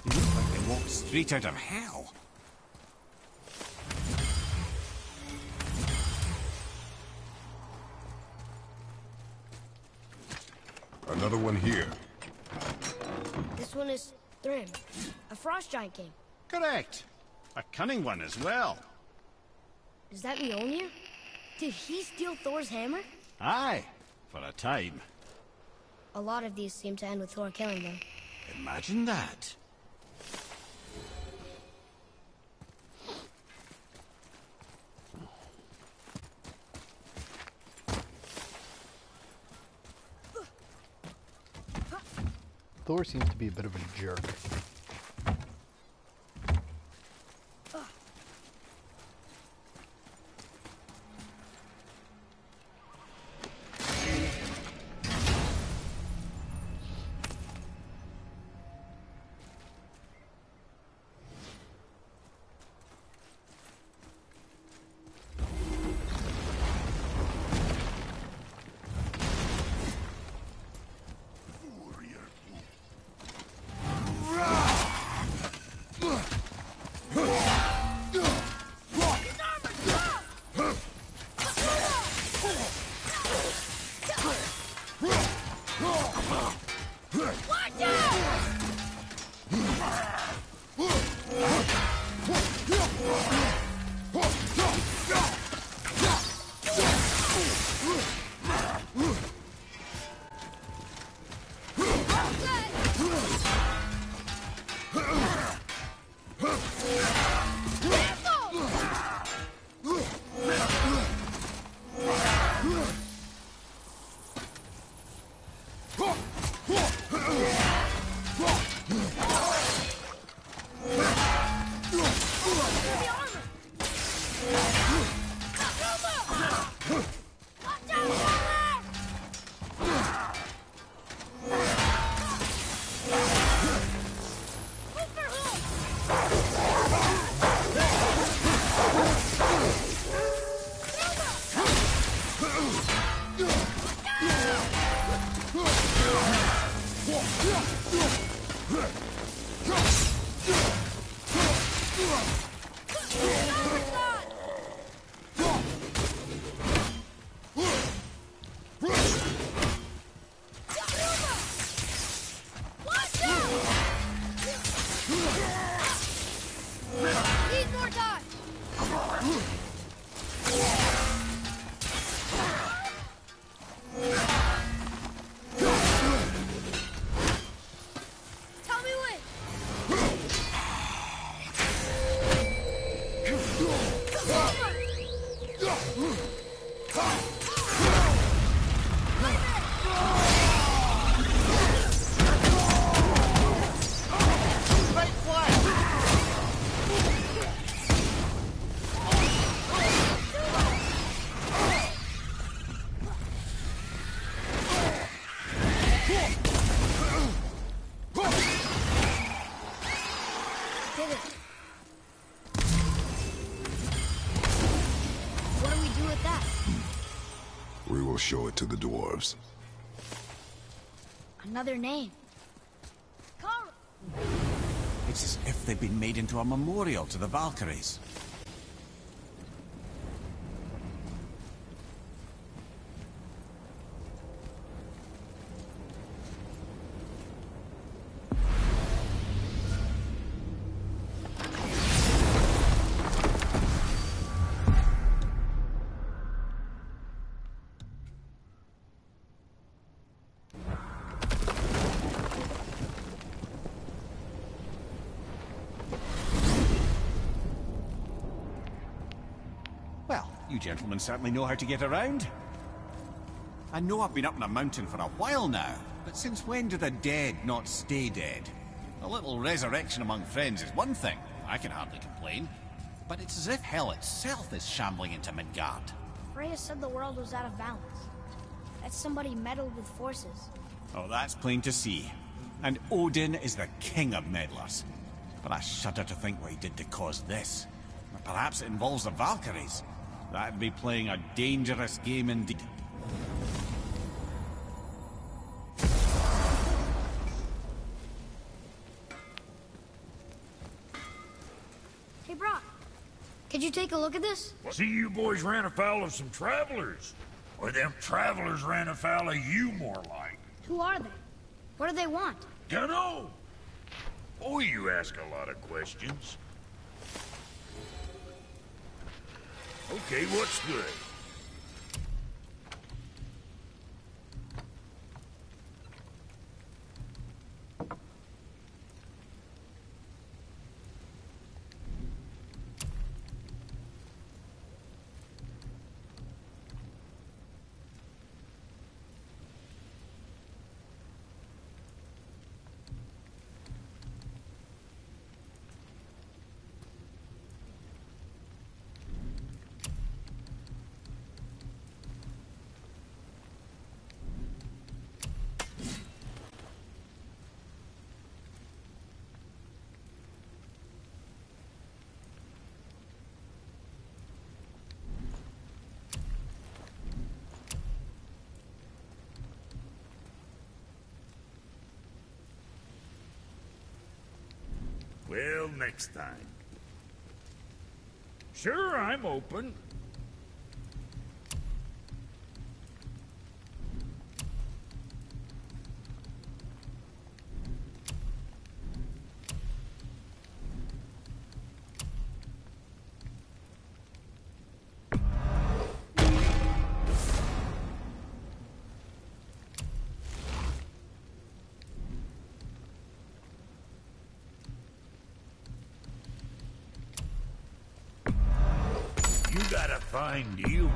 They look like they walked straight out of hell. Another one here. This one is Thrym, a frost giant king. Correct. A cunning one as well. Does that Mjolnir? Did he steal Thor's hammer? Aye, for a time. A lot of these seem to end with Thor killing them. Imagine that. Thor seems to be a bit of a jerk. Did it. What do we do with that? We will show it to the dwarves. Another name. Carl! It's as if they've been made into a memorial to the Valkyries. Well, you gentlemen certainly know how to get around. I know I've been up in a mountain for a while now, but since when do the dead not stay dead? A little resurrection among friends is one thing, I can hardly complain. But it's as if hell itself is shambling into Midgard. Freya said the world was out of balance. That somebody meddled with forces. Oh, that's plain to see. And Odin is the king of meddlers. But I shudder to think what he did to cause this. Or perhaps it involves the Valkyries. That'd be playing a dangerous game indeed. Hey, Brock. Could you take a look at this? See, you boys ran afoul of some travelers. Or them travelers ran afoul of you, more like. Who are they? What do they want? Dunno. Boy, you ask a lot of questions. Okay, what's good? Well, next time. Sure, I'm open. You got a fine deal.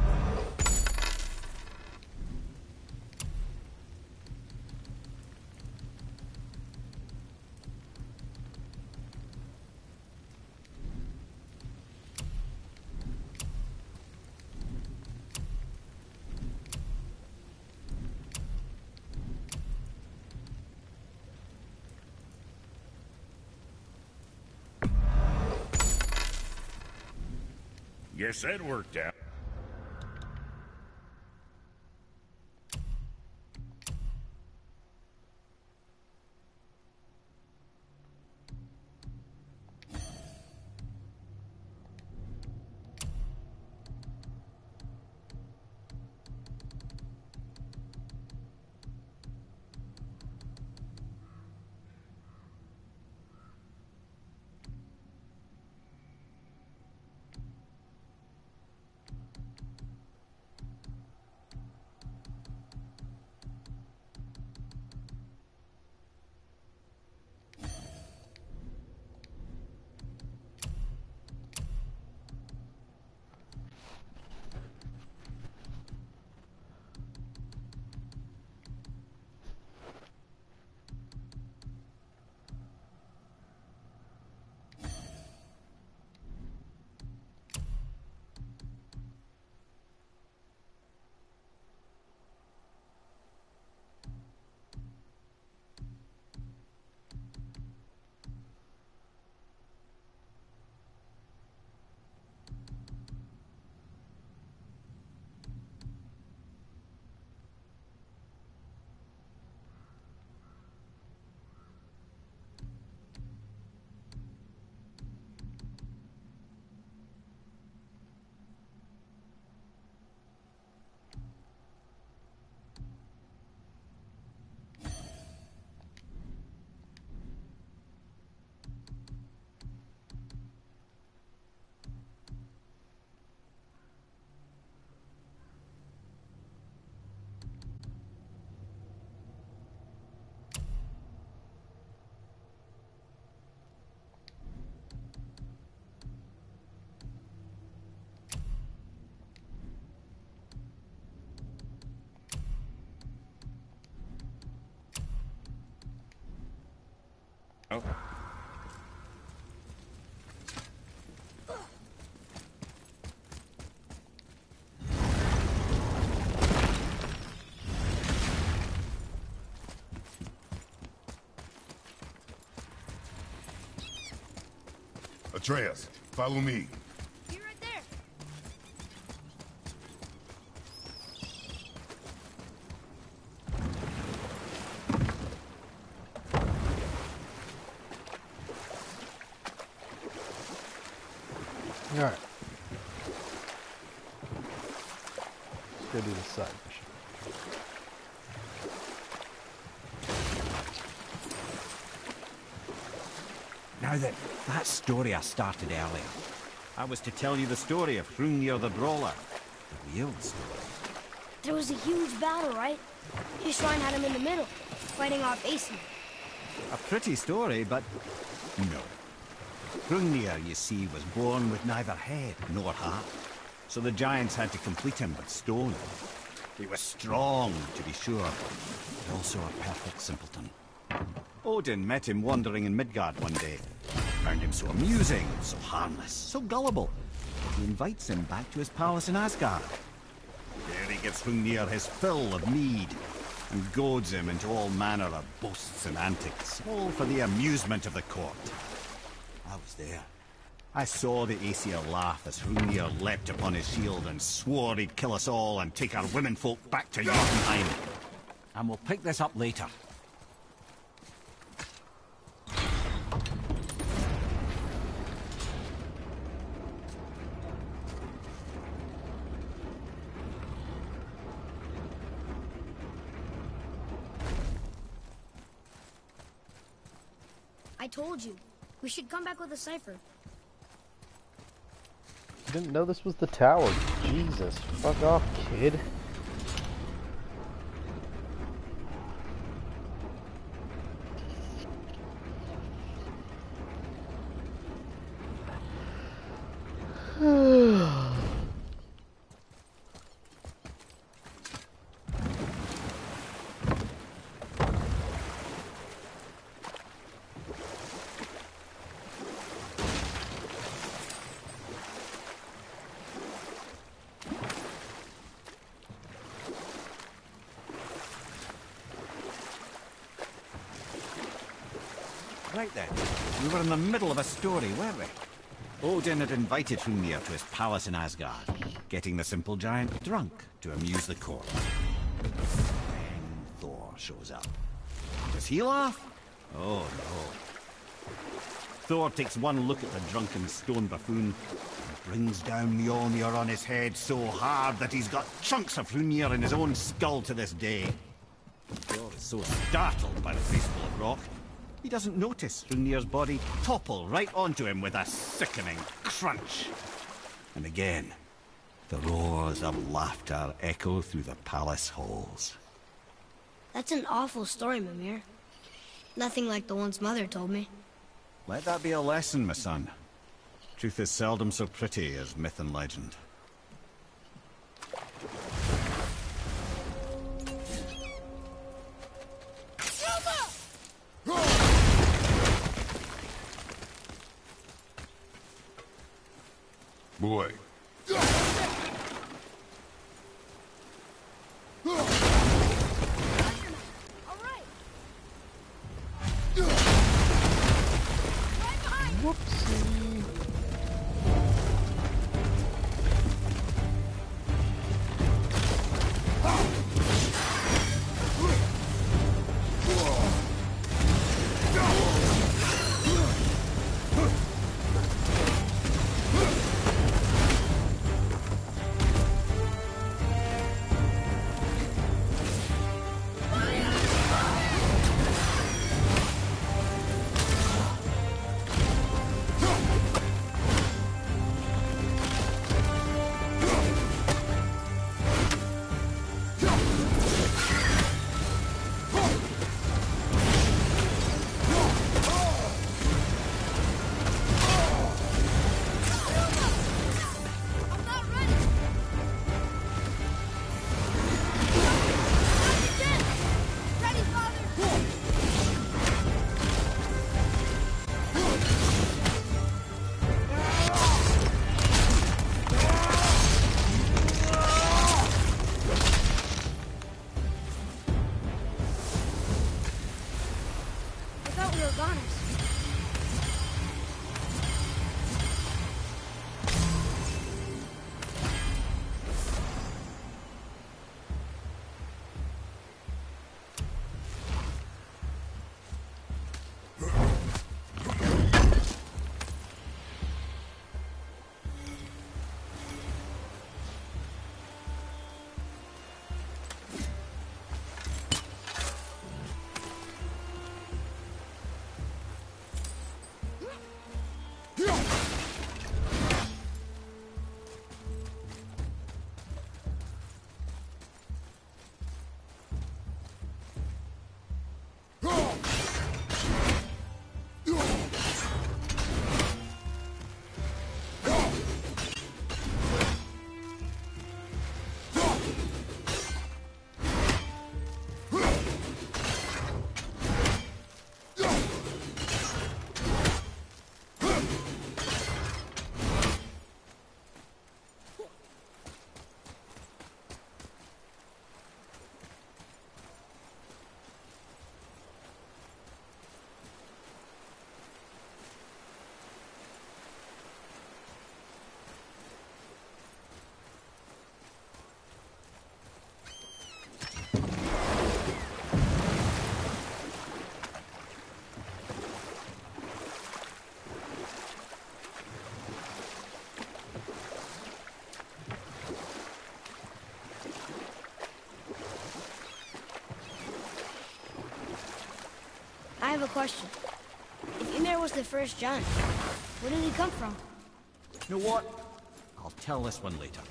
Guess that worked out. go. Atreus, follow me. Be right there. Alright. Let's go do the side mission. Now then, that story I started earlier. I was to tell you the story of Hrungnir the Brawler. The real story. There was a huge battle, right? His shrine had him in the middle, fighting off Aesir. A pretty story, but no. Hrungnir, you see, was born with neither head nor heart. So the giants had to complete him with stone. He was strong, to be sure, but also a perfect simpleton. Odin met him wandering in Midgard one day. Found him so amusing, so harmless, so gullible. He invites him back to his palace in Asgard. There he gives Hrungnir his fill of mead, and goads him into all manner of boasts and antics, all for the amusement of the court. I was there. I saw the Aesir laugh as Hrungnir leapt upon his shield and swore he'd kill us all and take our womenfolk back to Jotunheim. And we'll pick this up later. I told you. We should come back with a cipher. I didn't know this was the tower. Jesus. Fuck off, kid. Right then, we were in the middle of a story, weren't we? Odin had invited Hrungnir to his palace in Asgard, getting the simple giant drunk to amuse the court. Then Thor shows up. Does he laugh? Oh no. Thor takes one look at the drunken stone buffoon and brings down Mjolnir on his head so hard that he's got chunks of Hrungnir in his own skull to this day. Thor is so startled by the faceful of rock, he doesn't notice Hrungnir's body topple right onto him with a sickening crunch. And again, the roars of laughter echo through the palace halls. That's an awful story, Mimir. Nothing like the ones Mother told me. Let that be a lesson, my son. Truth is seldom so pretty as myth and legend. Boy. Whoopsie. I have a question. If Ymir was the first giant, where did he come from? You know what? I'll tell this one later.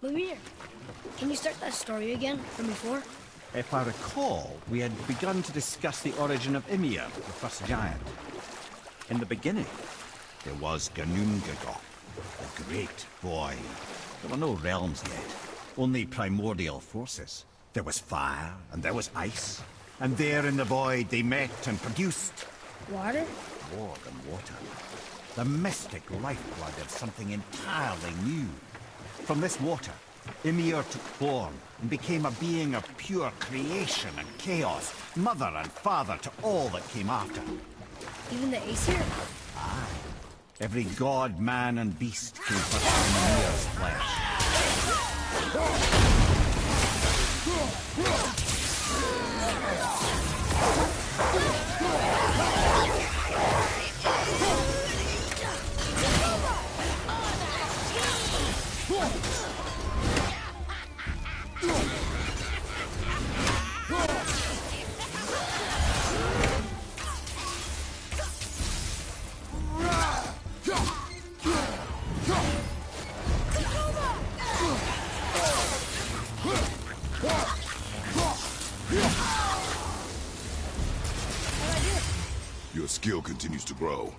Mimir, can you start that story again from before? If I recall, we had begun to discuss the origin of Ymir, the first giant. In the beginning, there was Ginnungagap, the great void. There were no realms yet, only primordial forces. There was fire, and there was ice. And there in the void they met and produced... Water? More than water. The mystic lifeblood of something entirely new. From this water, Ymir took form and became a being of pure creation and chaos, mother and father to all that came after. Even the Aesir? Aye. Every god, man, and beast came but from Ymir's flesh. Your skill continues to grow.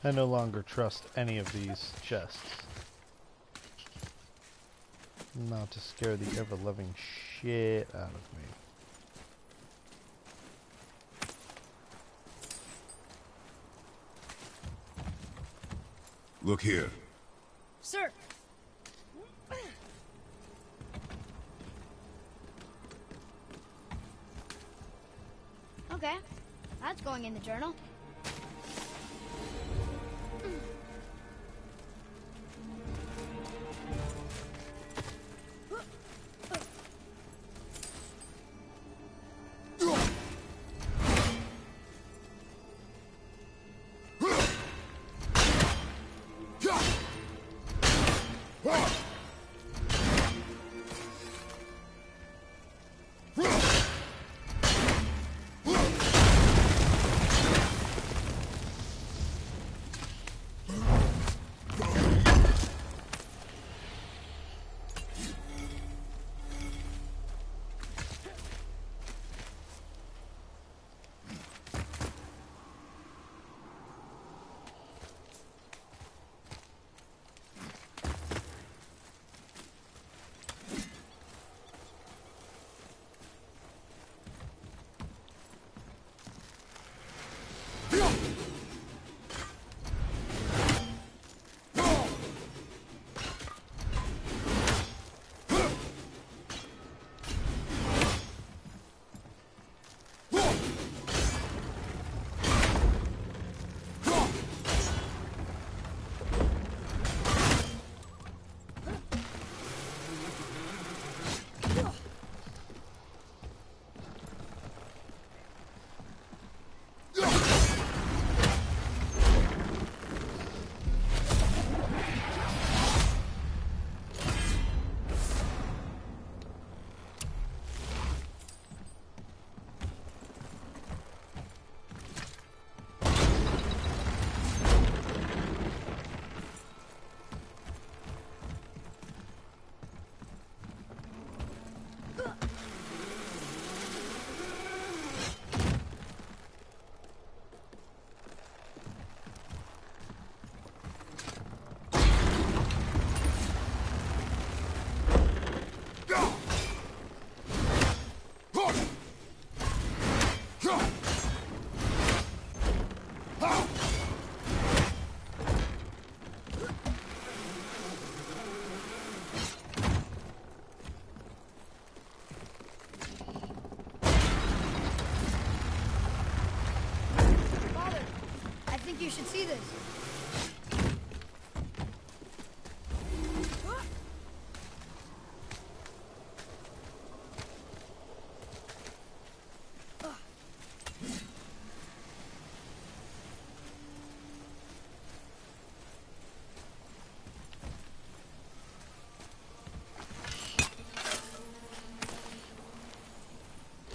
I no longer trust any of these chests. Not to scare the ever-loving shit out of me. Look here. Sir! Okay, that's going in the journal. should see this.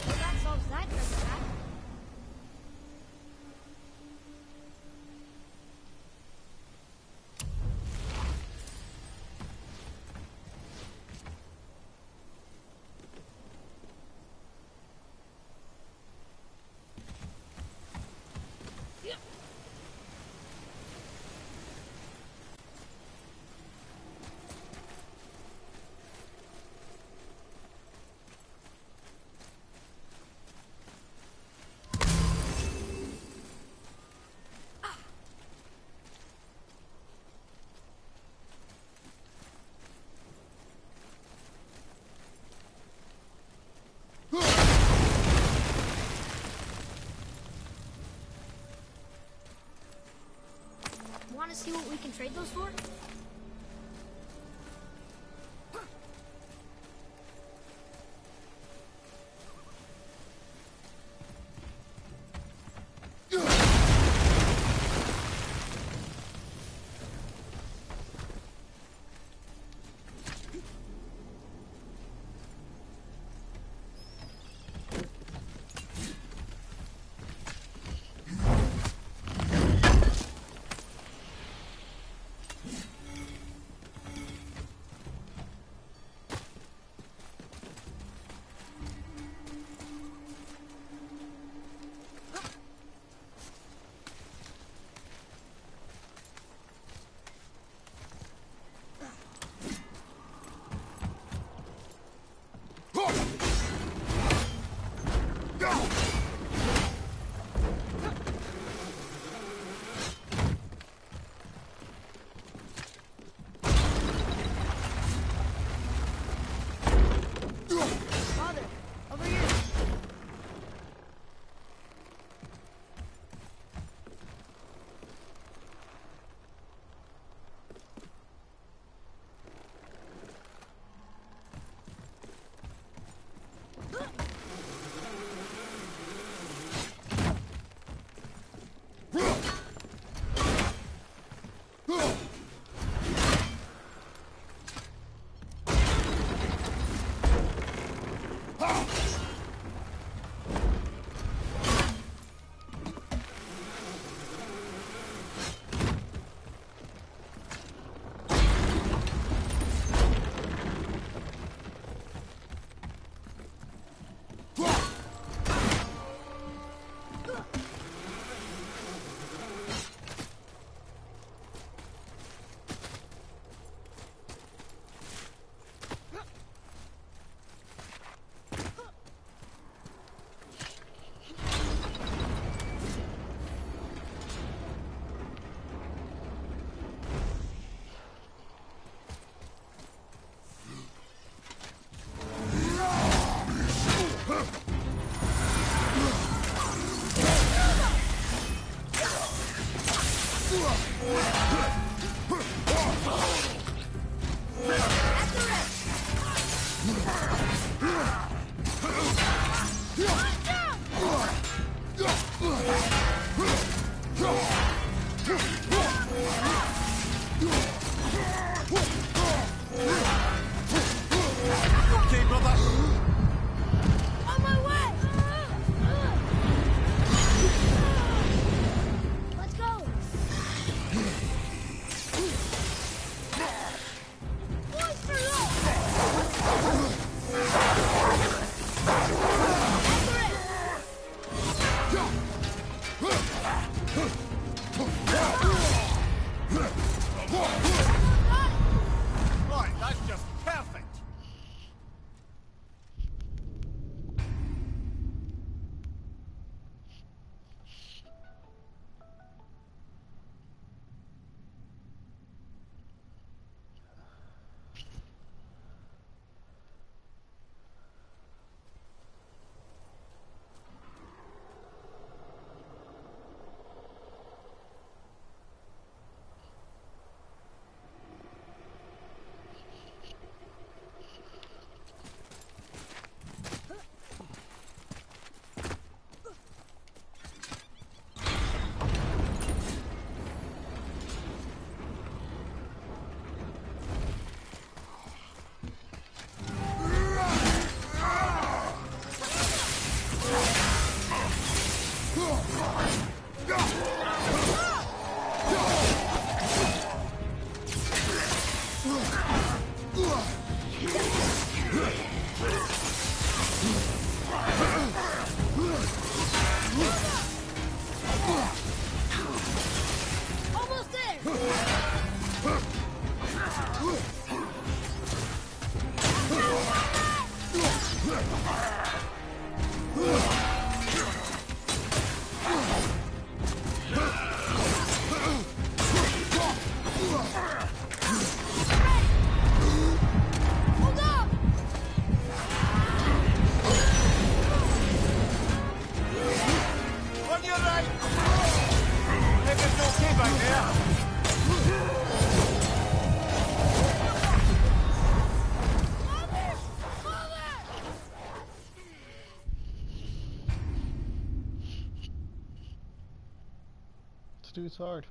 Well, that solves that treasure map. Want to see what we can trade those for? Almost there! Hold up! On your right! Everything's okay back there. This dude's hard.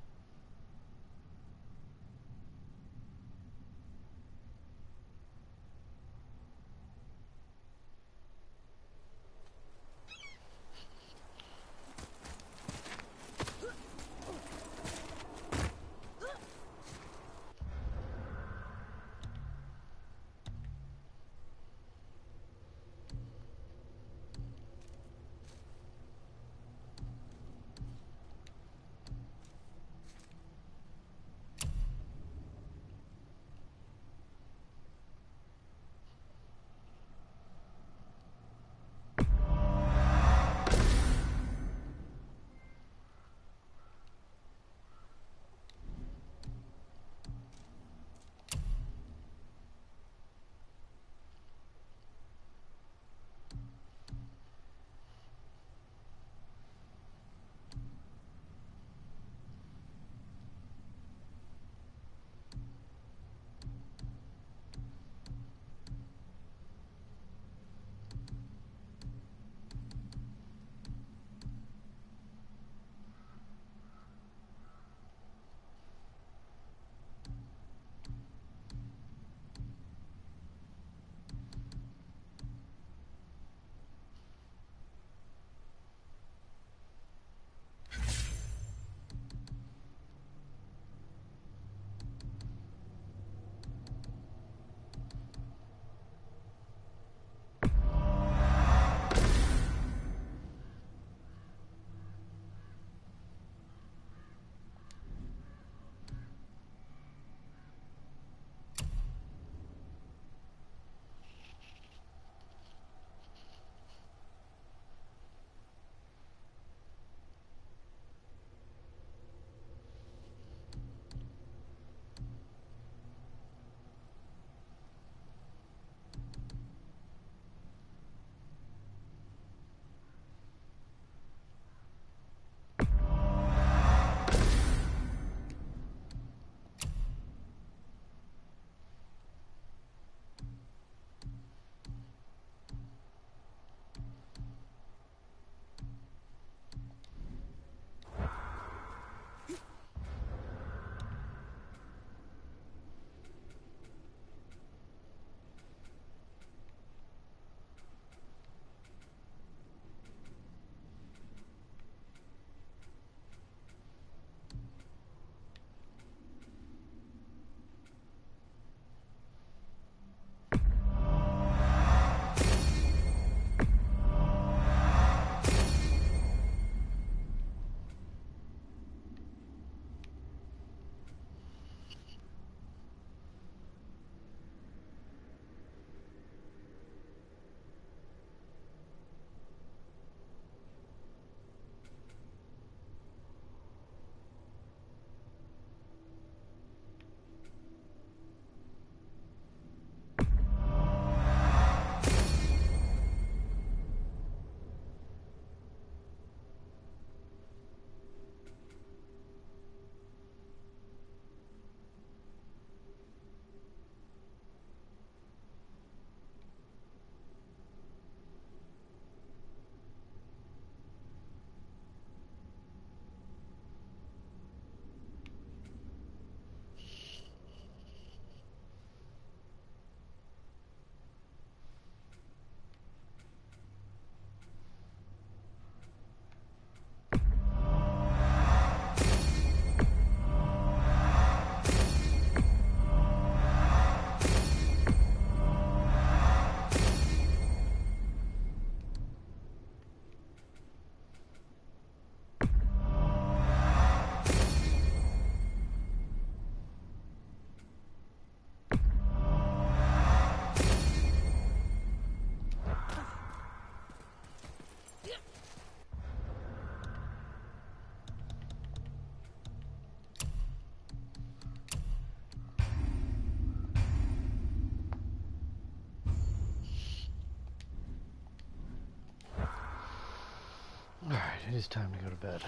Alright, it is time to go to bed.